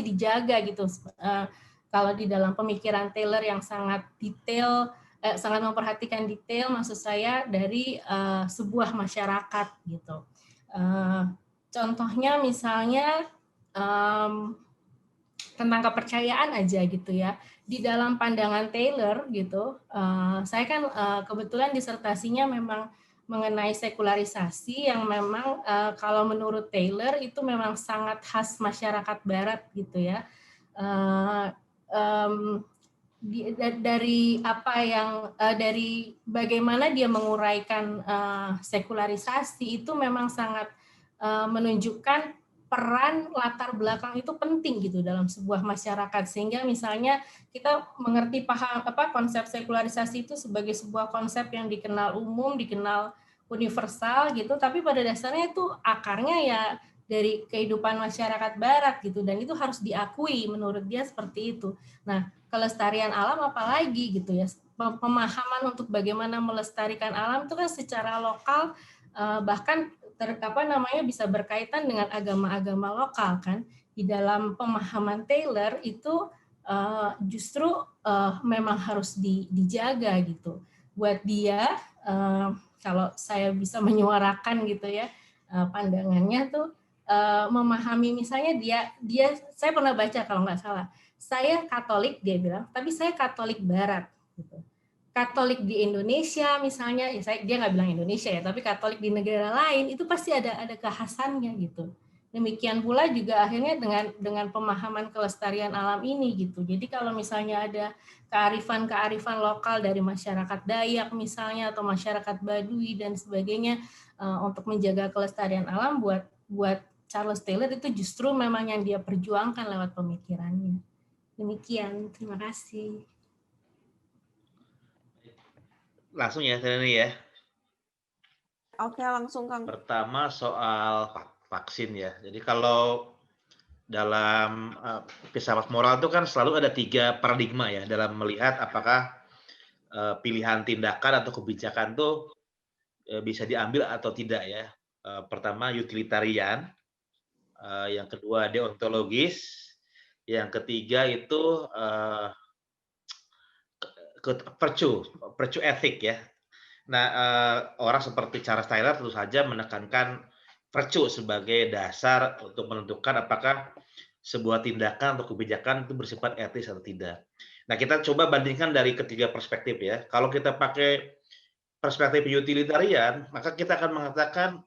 [SPEAKER 4] dijaga gitu. Kalau di dalam pemikiran Taylor yang sangat detail, sangat memperhatikan detail, maksud saya dari sebuah masyarakat gitu. Contohnya misalnya tentang kepercayaan aja gitu ya. Di dalam pandangan Taylor gitu, saya kan kebetulan disertasinya memang mengenai sekularisasi yang memang kalau menurut Taylor itu memang sangat khas masyarakat Barat gitu ya. Dari bagaimana dia menguraikan sekularisasi itu memang sangat menunjukkan peran latar belakang itu penting gitu dalam sebuah masyarakat, sehingga misalnya kita mengerti konsep sekularisasi itu sebagai sebuah konsep yang dikenal umum, dikenal universal gitu, tapi pada dasarnya itu akarnya ya dari kehidupan masyarakat Barat gitu, dan itu harus diakui menurut dia seperti itu. Nah, kelestarian alam apalagi gitu ya, pemahaman untuk bagaimana melestarikan alam itu kan secara lokal, bahkan bisa berkaitan dengan agama-agama lokal kan. Di dalam pemahaman Taylor itu justru memang harus dijaga gitu. Buat dia, kalau saya bisa menyuarakan gitu ya pandangannya tuh, memahami misalnya saya pernah baca kalau nggak salah, saya Katolik dia bilang, tapi saya Katolik Barat gitu. Katolik di Indonesia misalnya, dia nggak bilang Indonesia ya, tapi Katolik di negara lain itu pasti ada kekhasannya gitu. Demikian pula juga akhirnya dengan pemahaman kelestarian alam ini gitu. Jadi kalau misalnya ada kearifan lokal dari masyarakat Dayak misalnya atau masyarakat Baduy dan sebagainya untuk menjaga kelestarian alam, buat Charles Taylor itu justru memang yang dia perjuangkan lewat pemikirannya. Demikian, terima kasih.
[SPEAKER 3] Langsung ya, Tani ya.
[SPEAKER 2] Oke, langsung Kang.
[SPEAKER 3] Pertama soal vaksin ya. Jadi kalau dalam filsafat moral itu kan selalu ada 3 paradigma ya dalam melihat apakah pilihan tindakan atau kebijakan itu bisa diambil atau tidak ya. Pertama utilitarian, yang kedua deontologis, yang ketiga itu virtue ethic ya. Nah, orang seperti Charles Taylor tentu saja menekankan virtue sebagai dasar untuk menentukan apakah sebuah tindakan atau kebijakan itu bersifat etis atau tidak. Nah, kita coba bandingkan dari ketiga perspektif ya. Kalau kita pakai perspektif utilitarian, maka kita akan mengatakan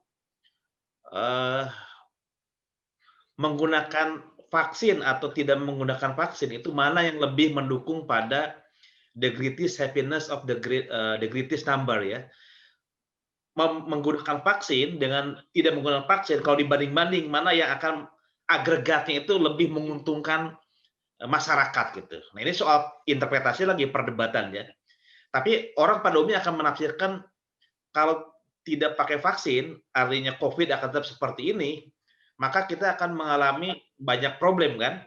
[SPEAKER 3] menggunakan vaksin atau tidak menggunakan vaksin itu mana yang lebih mendukung pada the greatest happiness of the greatest number ya. Menggunakan vaksin dengan tidak menggunakan vaksin, kalau dibanding-banding mana yang akan agregatnya itu lebih menguntungkan masyarakat gitu. Nah ini soal interpretasi lagi perdebatan ya. Tapi orang pada umumnya akan menafsirkan kalau tidak pakai vaksin, artinya COVID akan tetap seperti ini, maka kita akan mengalami banyak problem kan.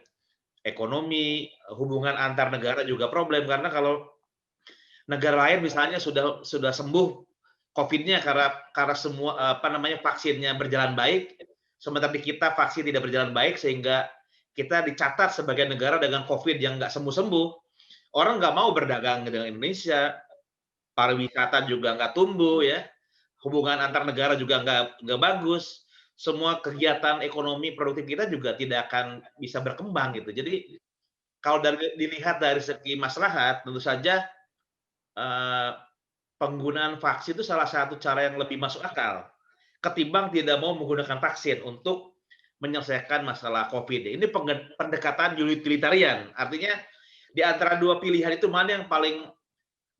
[SPEAKER 3] Ekonomi, hubungan antar negara juga problem, karena kalau negara lain misalnya sudah sembuh COVID-nya karena semua vaksinnya berjalan baik, sementara di kita vaksin tidak berjalan baik sehingga kita dicatat sebagai negara dengan COVID yang nggak sembuh-sembuh. Orang nggak mau berdagang dengan Indonesia, pariwisata juga nggak tumbuh ya, hubungan antar negara juga nggak bagus, semua kegiatan ekonomi produktif kita juga tidak akan bisa berkembang gitu. Jadi kalau dilihat dari segi maslahat, tentu saja penggunaan vaksin itu salah satu cara yang lebih masuk akal ketimbang tidak mau menggunakan vaksin untuk menyelesaikan masalah COVID. Ini pendekatan utilitarian, artinya di antara dua pilihan itu mana yang paling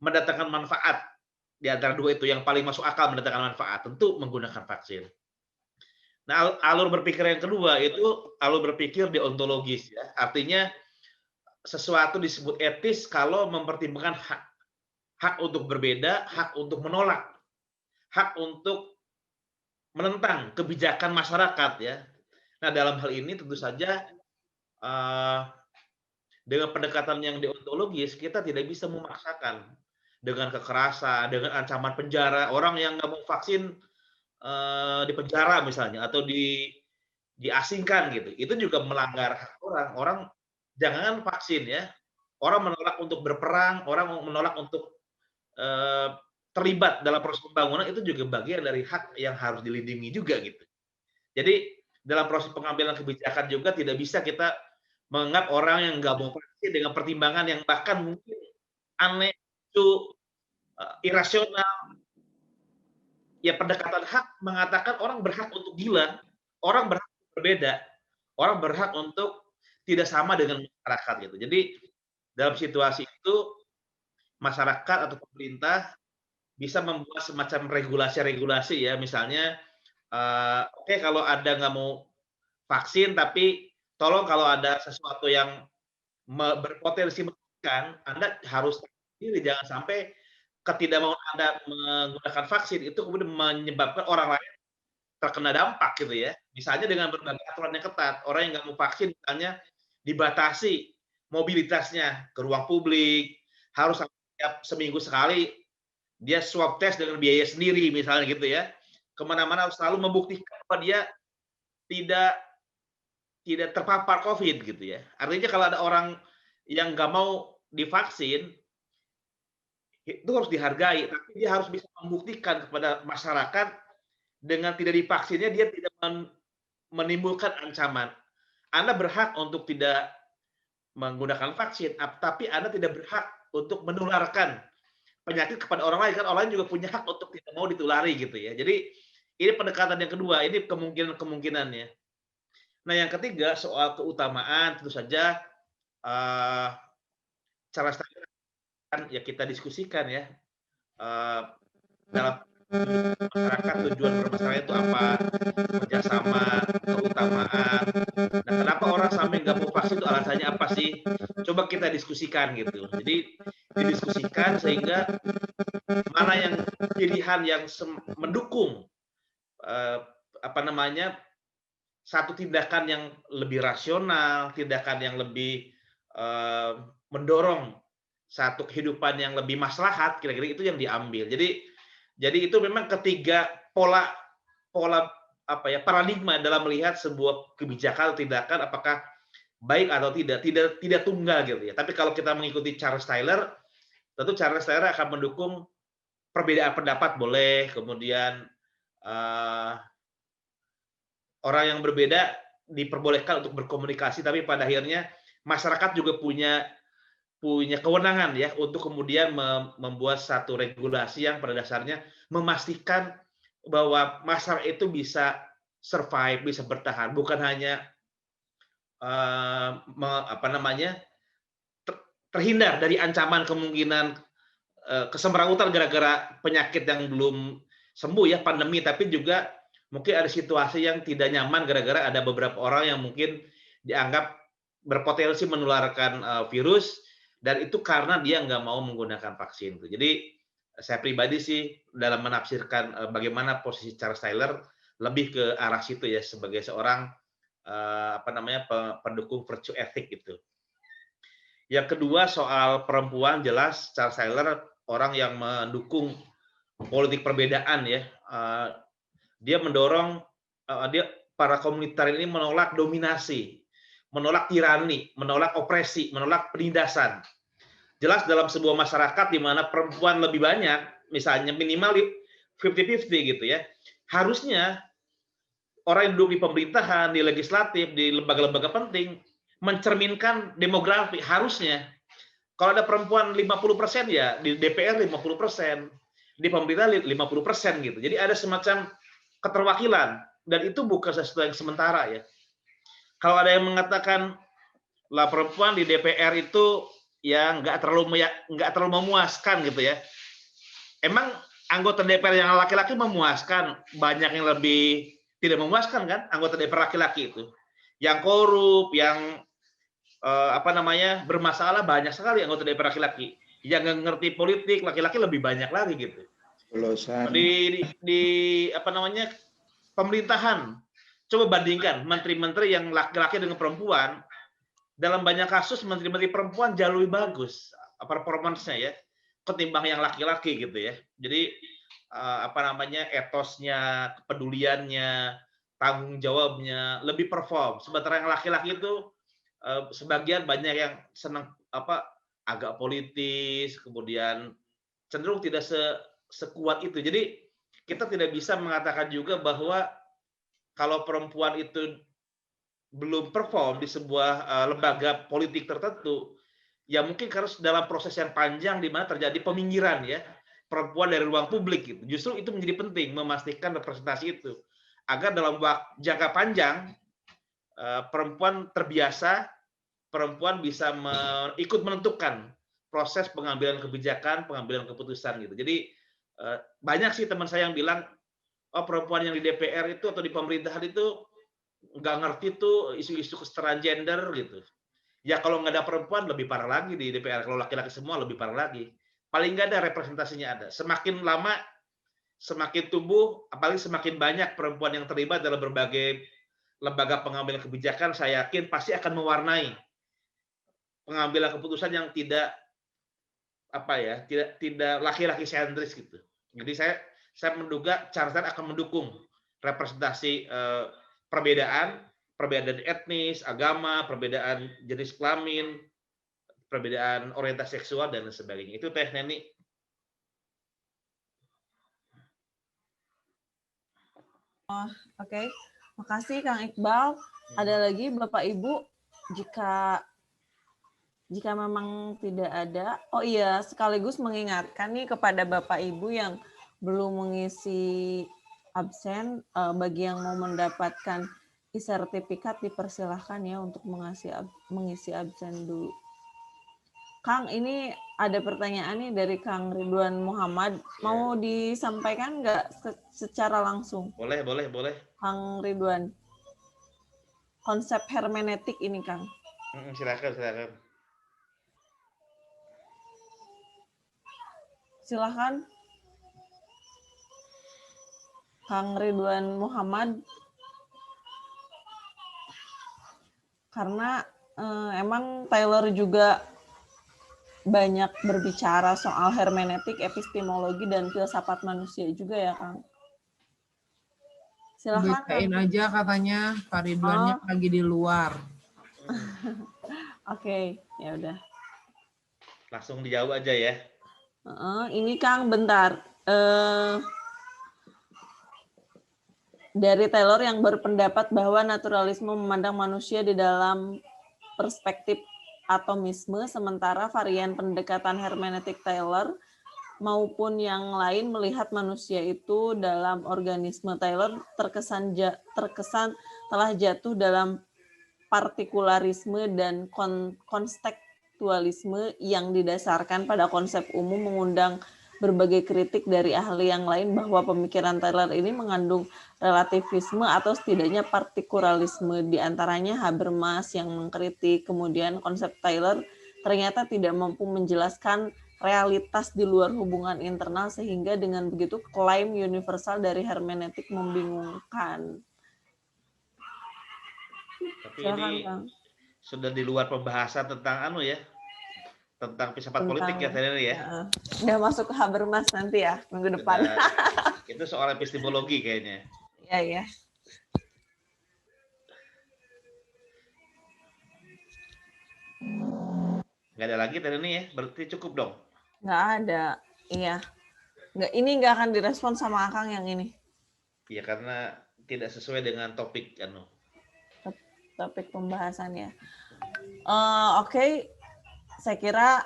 [SPEAKER 3] mendatangkan manfaat? Di antara dua itu yang paling masuk akal mendatangkan manfaat, tentu menggunakan vaksin. Nah, alur berpikir yang kedua itu alur berpikir deontologis ya. Artinya sesuatu disebut etis kalau mempertimbangkan hak untuk berbeda, hak untuk menolak, hak untuk menentang kebijakan masyarakat ya. Nah, dalam hal ini tentu saja dengan pendekatan yang deontologis kita tidak bisa memaksakan dengan kekerasan, dengan ancaman penjara. Orang yang nggak mau vaksin dipenjara misalnya atau diasingkan gitu. Itu juga melanggar hak orang. Orang jangan vaksin ya. Orang menolak untuk berperang, orang menolak untuk terlibat dalam proses pembangunan itu juga bagian dari hak yang harus dilindungi juga gitu. Jadi dalam proses pengambilan kebijakan juga tidak bisa kita menganggap orang yang nggak mau vaksin dengan pertimbangan yang bahkan mungkin aneh, itu irasional. Ya pendekatan hak mengatakan orang berhak untuk gila, orang berhak untuk berbeda, orang berhak untuk tidak sama dengan masyarakat gitu. Jadi dalam situasi itu masyarakat atau pemerintah bisa membuat semacam regulasi-regulasi ya, misalnya oke, kalau ada nggak mau vaksin, tapi tolong kalau ada sesuatu yang berpotensi mematikan, Anda harus sendiri, jangan sampai ketidakmauan Anda menggunakan vaksin itu kemudian menyebabkan orang lain terkena dampak gitu ya. Misalnya dengan berbagai aturan yang ketat, orang yang nggak mau vaksin misalnya dibatasi mobilitasnya ke ruang publik, harus setiap seminggu sekali dia swab test dengan biaya sendiri misalnya gitu ya. Kemana-mana selalu membuktikan bahwa dia tidak terpapar COVID gitu ya. Artinya kalau ada orang yang nggak mau divaksin, itu harus dihargai, tapi dia harus bisa membuktikan kepada masyarakat dengan tidak divaksinnya dia tidak menimbulkan ancaman. Anda berhak untuk tidak menggunakan vaksin, tapi Anda tidak berhak untuk menularkan penyakit kepada orang lain, kan orang lain juga punya hak untuk tidak mau ditulari gitu ya. Jadi ini pendekatan yang kedua, ini kemungkinannya. Nah, yang ketiga soal keutamaan, tentu saja cara ya kita diskusikan ya dalam masyarakat tujuan bermasyarakat itu apa, kerjasama, keutamaan. Nah, kenapa orang sampai nggak mau vaksin itu alasannya apa sih? Coba kita diskusikan gitu. Jadi didiskusikan sehingga mana yang pilihan yang mendukung satu tindakan yang lebih rasional, tindakan yang lebih mendorong satu kehidupan yang lebih maslahat, kira-kira itu yang diambil. Jadi itu memang ketiga pola paradigma dalam melihat sebuah kebijakan atau tindakan apakah baik atau tidak tunggal gitu ya. Tapi kalau kita mengikuti Charles Taylor, tentu Charles Taylor akan mendukung perbedaan pendapat boleh, kemudian orang yang berbeda diperbolehkan untuk berkomunikasi, tapi pada akhirnya masyarakat juga punya kewenangan ya untuk kemudian membuat satu regulasi yang pada dasarnya memastikan bahwa masyarakat itu bisa survive, bisa bertahan, bukan hanya terhindar dari ancaman kemungkinan kesemrawutan gara-gara penyakit yang belum sembuh ya, pandemi, tapi juga mungkin ada situasi yang tidak nyaman gara-gara ada beberapa orang yang mungkin dianggap berpotensi menularkan virus, dan itu karena dia nggak mau menggunakan vaksin. Jadi saya pribadi sih dalam menafsirkan bagaimana posisi Charles Taylor lebih ke arah situ ya, sebagai seorang pendukung virtue ethic gitu. Yang kedua soal perempuan, jelas Charles Taylor orang yang mendukung politik perbedaan ya. Dia mendorong para komunitarian ini menolak dominasi, menolak tirani, menolak opresi, menolak penindasan. Jelas dalam sebuah masyarakat di mana perempuan lebih banyak, misalnya minimal 50-50 gitu ya, harusnya orang yang duduk di pemerintahan, di legislatif, di lembaga-lembaga penting, mencerminkan demografi. Harusnya, kalau ada perempuan 50% ya, di DPR 50%, di pemerintah 50% gitu. Jadi ada semacam keterwakilan, dan itu bukan sesuatu yang sementara ya. Kalau ada yang mengatakan, lah perempuan di DPR itu ya nggak terlalu memuaskan gitu ya. Emang anggota DPR yang laki-laki memuaskan, banyak yang lebih tidak memuaskan kan anggota DPR laki-laki itu. Yang korup, yang bermasalah banyak sekali anggota DPR laki-laki. Yang nggak ngerti politik laki-laki lebih banyak lagi gitu. Di pemerintahan, coba bandingkan menteri-menteri yang laki-laki dengan perempuan. Dalam banyak kasus menteri-menteri perempuan jauh lebih bagus performance-nya ya ketimbang yang laki-laki gitu ya. Jadi etosnya, kepeduliannya, tanggung jawabnya lebih perform. Sementara yang laki-laki itu sebagian banyak yang senang agak politis, kemudian cenderung tidak sekuat itu. Jadi kita tidak bisa mengatakan juga bahwa kalau perempuan itu belum perform di sebuah lembaga politik tertentu, ya mungkin karena dalam proses yang panjang di mana terjadi peminggiran ya perempuan dari ruang publik gitu. Justru itu menjadi penting memastikan representasi itu agar dalam jangka panjang perempuan terbiasa, perempuan bisa ikut menentukan proses pengambilan kebijakan, pengambilan keputusan gitu. Jadi banyak sih teman saya yang bilang, oh perempuan yang di DPR itu atau di pemerintahan itu nggak ngerti tuh isu-isu kesetaraan gender gitu. Ya kalau nggak ada perempuan lebih parah lagi di DPR. Kalau laki-laki semua lebih parah lagi. Paling nggak ada representasinya ada. Semakin lama, semakin tumbuh, apalagi semakin banyak perempuan yang terlibat dalam berbagai lembaga pengambilan kebijakan, saya yakin pasti akan mewarnai pengambilan keputusan yang tidak tidak laki-laki sentris gitu. Jadi saya menduga Charter akan mendukung representasi perbedaan etnis, agama, perbedaan jenis kelamin, perbedaan orientasi seksual dan sebagainya. Itu Teh Neni.
[SPEAKER 2] Oke. Makasih Kang Iqbal. Ada lagi Bapak Ibu, jika memang tidak ada, oh iya, sekaligus mengingatkan nih kepada Bapak Ibu yang belum mengisi absen, bagi yang mau mendapatkan e-sertifikat dipersilahkan ya untuk mengisi absen dulu. Kang, ini ada pertanyaan nih dari Kang Ridwan Muhammad. Mau disampaikan nggak secara langsung?
[SPEAKER 3] Boleh.
[SPEAKER 2] Kang Ridwan. Konsep hermeneutik ini, Kang.
[SPEAKER 3] Silakan.
[SPEAKER 2] Silakan. Kang Ridwan Muhammad. Karena emang Taylor juga banyak berbicara soal hermeneutik, epistemologi, dan filsafat manusia juga ya, Kang. Silakan.
[SPEAKER 10] Bacain aja katanya Pak Ridwannya lagi di luar.
[SPEAKER 2] Oke, ya udah.
[SPEAKER 3] Langsung dijawab aja ya.
[SPEAKER 2] Ini Kang, bentar. Dari Taylor yang berpendapat bahwa naturalisme memandang manusia di dalam perspektif atomisme, sementara varian pendekatan hermeneutik Taylor maupun yang lain melihat manusia itu dalam organisme. Taylor terkesan telah jatuh dalam partikularisme dan kontekstualisme yang didasarkan pada konsep umum, mengundang berbagai kritik dari ahli yang lain bahwa pemikiran Taylor ini mengandung relativisme atau setidaknya partikularisme. Di antaranya Habermas yang mengkritik, kemudian konsep Taylor ternyata tidak mampu menjelaskan realitas di luar hubungan internal, sehingga dengan begitu klaim universal dari hermeneutik membingungkan.
[SPEAKER 3] Tapi silakan, ini Kang. Sudah di luar pembahasan tentang tentang filsafat politik ya tadi ya.
[SPEAKER 2] Udah masuk ke Habermas nanti ya minggu depan.
[SPEAKER 3] Itu soal epistemologi kayaknya.
[SPEAKER 2] Iya ya.
[SPEAKER 3] Nggak ada lagi tadi ini ya, berarti cukup dong.
[SPEAKER 2] Nggak ada, iya. Ini nggak akan direspon sama Akang yang ini.
[SPEAKER 3] Iya, karena tidak sesuai dengan topik
[SPEAKER 2] Topik pembahasannya. Oke. Saya kira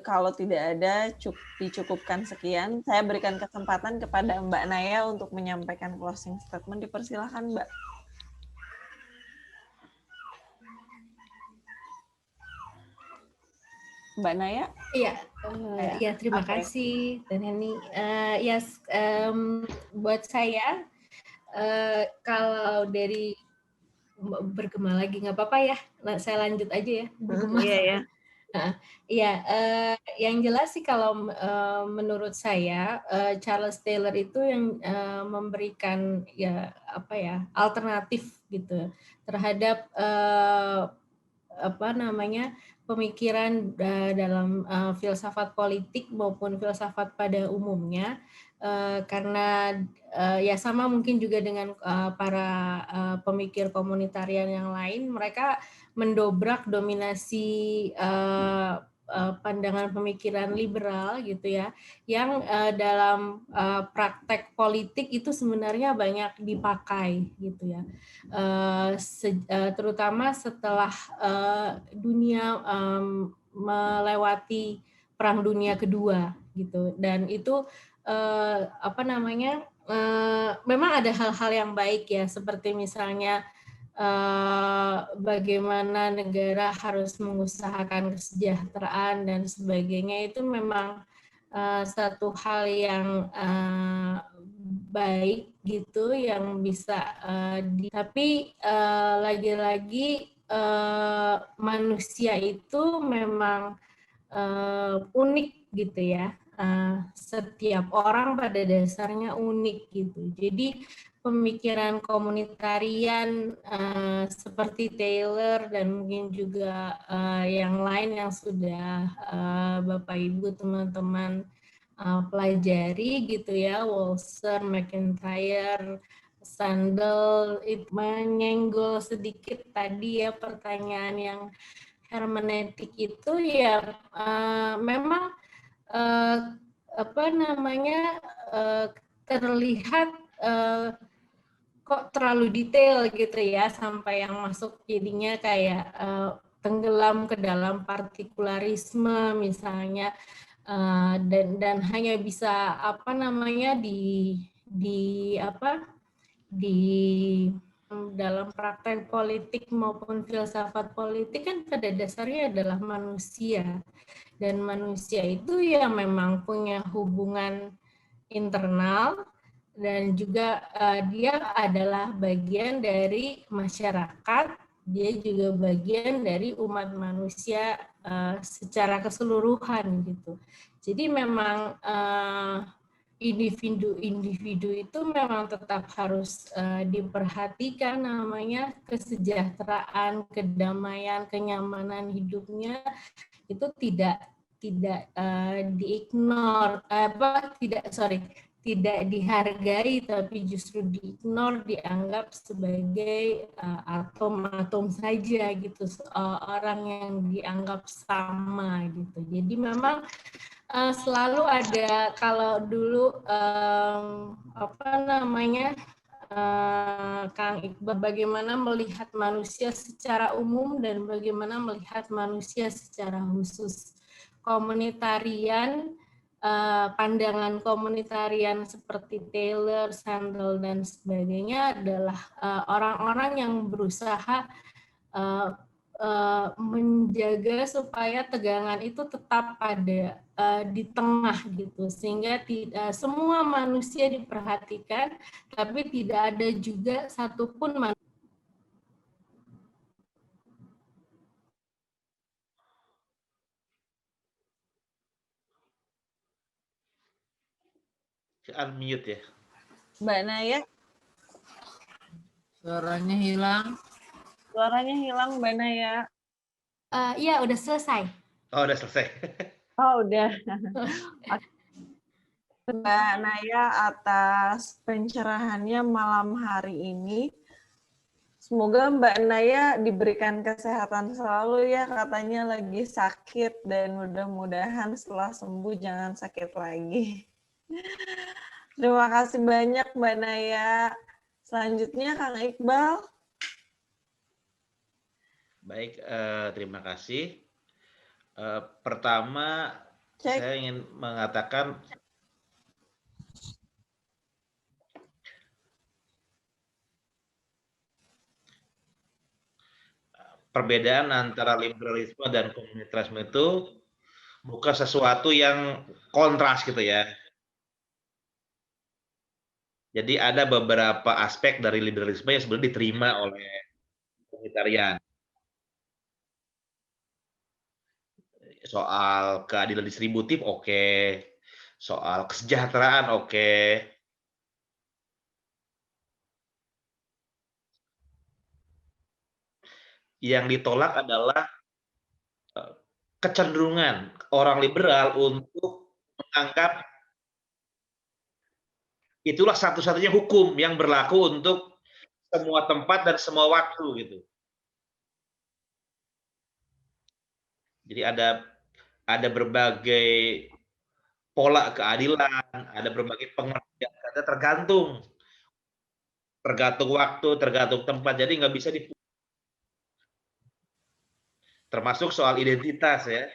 [SPEAKER 2] kalau tidak ada dicukupkan sekian. Saya berikan kesempatan kepada Mbak Naya untuk menyampaikan closing statement. Dipersilahkan, Mbak. Mbak Naya?
[SPEAKER 4] Iya, ya terima kasih Dan Heni. Buat saya kalau dari bergema lagi nggak apa-apa ya, saya lanjut aja ya.
[SPEAKER 2] Iya ya.
[SPEAKER 4] Iya, yang jelas sih kalau menurut saya Charles Taylor itu yang memberikan alternatif gitu terhadap pemikiran dalam filsafat politik maupun filsafat pada umumnya, karena ya sama mungkin juga dengan para pemikir komunitarian yang lain, mereka mendobrak dominasi pandangan pemikiran liberal gitu ya, yang dalam praktek politik itu sebenarnya banyak dipakai gitu ya, terutama setelah dunia melewati Perang Dunia Kedua gitu, dan itu memang ada hal-hal yang baik ya, seperti misalnya bagaimana negara harus mengusahakan kesejahteraan dan sebagainya, itu memang satu hal yang baik gitu, yang bisa tapi lagi-lagi manusia itu memang unik gitu ya. Setiap orang pada dasarnya unik gitu. Jadi pemikiran komunitarian seperti Taylor dan mungkin juga yang lain yang sudah Bapak Ibu teman-teman pelajari gitu ya, Walser, McIntyre, Sandel, itu menyenggol sedikit tadi ya pertanyaan yang hermeneutik itu ya, memang terlihat kok terlalu detail gitu ya, sampai yang masuk jadinya kayak tenggelam ke dalam partikularisme misalnya, dan hanya bisa di dalam praktek politik maupun filsafat politik kan pada dasarnya adalah manusia, dan manusia itu ya memang punya hubungan internal, dan juga dia adalah bagian dari masyarakat, dia juga bagian dari umat manusia secara keseluruhan gitu. Jadi memang individu-individu itu memang tetap harus diperhatikan, namanya kesejahteraan, kedamaian, kenyamanan hidupnya itu tidak tidak dihargai, tapi justru diignore, dianggap sebagai atom-atom saja gitu, orang yang dianggap sama gitu. Jadi memang selalu ada, kalau dulu Kang Iqbal, bagaimana melihat manusia secara umum dan bagaimana melihat manusia secara khusus. Komunitarian, pandangan komunitarian seperti Taylor, Sandel, dan sebagainya adalah orang-orang yang berusaha menjaga supaya tegangan itu tetap ada di tengah gitu, sehingga semua manusia diperhatikan, tapi tidak ada juga satupun manusia.
[SPEAKER 3] Unmute ya.
[SPEAKER 2] Mbak Naya,
[SPEAKER 10] Suaranya hilang.
[SPEAKER 2] suaranya hilang Mbak Naya.
[SPEAKER 4] Iya, udah selesai.
[SPEAKER 3] Oh, udah selesai.
[SPEAKER 2] Oh, udah. Mbak Naya atas pencerahannya malam hari ini. Semoga Mbak Naya diberikan kesehatan selalu ya, katanya lagi sakit dan mudah-mudahan setelah sembuh jangan sakit lagi. Terima kasih banyak Mbak Naya. Selanjutnya Kang Iqbal.
[SPEAKER 3] Baik, terima kasih. Pertama, saya ingin mengatakan perbedaan antara liberalisme dan komunitarisme itu bukan sesuatu yang kontras gitu ya. Jadi ada beberapa aspek dari liberalisme yang sebenarnya diterima oleh komunitarian. Soal keadilan distributif oke. Soal kesejahteraan oke. Yang ditolak adalah kecenderungan orang liberal untuk menganggap itulah satu-satunya hukum yang berlaku untuk semua tempat dan semua waktu gitu. Jadi ada berbagai pola keadilan, ada berbagai pengertian, ada tergantung waktu, tergantung tempat. Jadi nggak bisa termasuk soal identitas ya.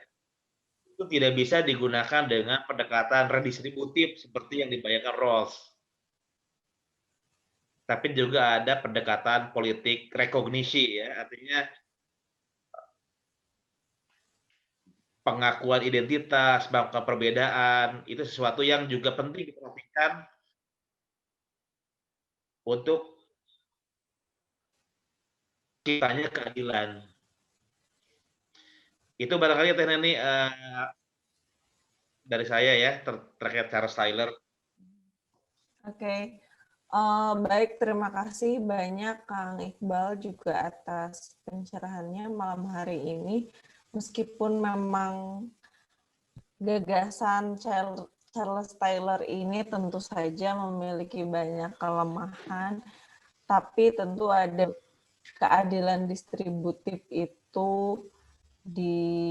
[SPEAKER 3] Itu tidak bisa digunakan dengan pendekatan redistributif seperti yang dibayangkan Rawls. Tapi juga ada pendekatan politik rekognisi ya, artinya pengakuan identitas, pengakuan perbedaan, itu sesuatu yang juga penting diperhatikan untuk kitanya keadilan. Itu barangkali Teh Neni dari saya ya terkait Charles Taylor.
[SPEAKER 2] Oke. Baik, terima kasih banyak Kang Iqbal juga atas pencerahannya malam hari ini. Meskipun memang gagasan Charles Taylor ini tentu saja memiliki banyak kelemahan, tapi tentu ada keadilan distributif itu digunakan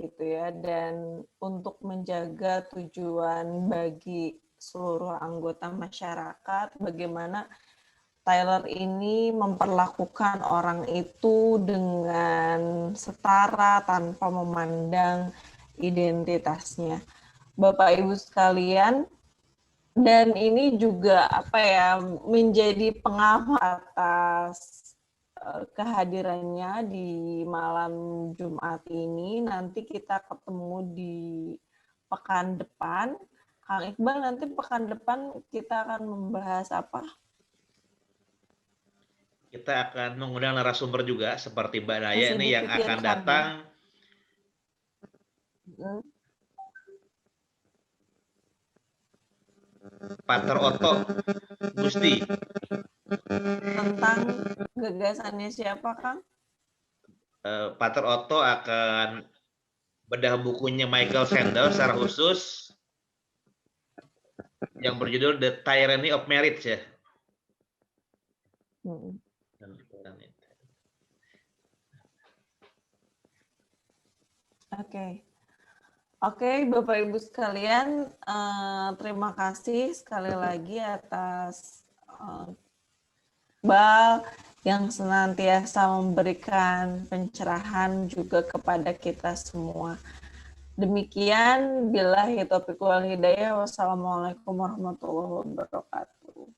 [SPEAKER 2] gitu ya, dan untuk menjaga tujuan bagi seluruh anggota masyarakat, bagaimana Taylor ini memperlakukan orang itu dengan setara tanpa memandang identitasnya. Bapak Ibu sekalian, dan ini juga menjadi pengamat atas kehadirannya di malam Jumat ini. Nanti kita ketemu di pekan depan. Kang Iqbal, nanti pekan depan kita akan membahas apa?
[SPEAKER 3] Kita akan mengundang narasumber juga seperti Mbak Naya ini yang akan datang. Pater Otto Gusti.
[SPEAKER 2] Tentang gagasannya siapa, Kang?
[SPEAKER 3] Pater Otto akan bedah bukunya Michael Sandel secara khusus yang berjudul The Tyranny of Marriage ya.
[SPEAKER 2] Oke, Bapak Ibu sekalian, terima kasih sekali lagi atas Iqbal yang senantiasa memberikan pencerahan juga kepada kita semua. Demikian, billahi taufiq wal hidayah. Wassalamualaikum warahmatullahi wabarakatuh.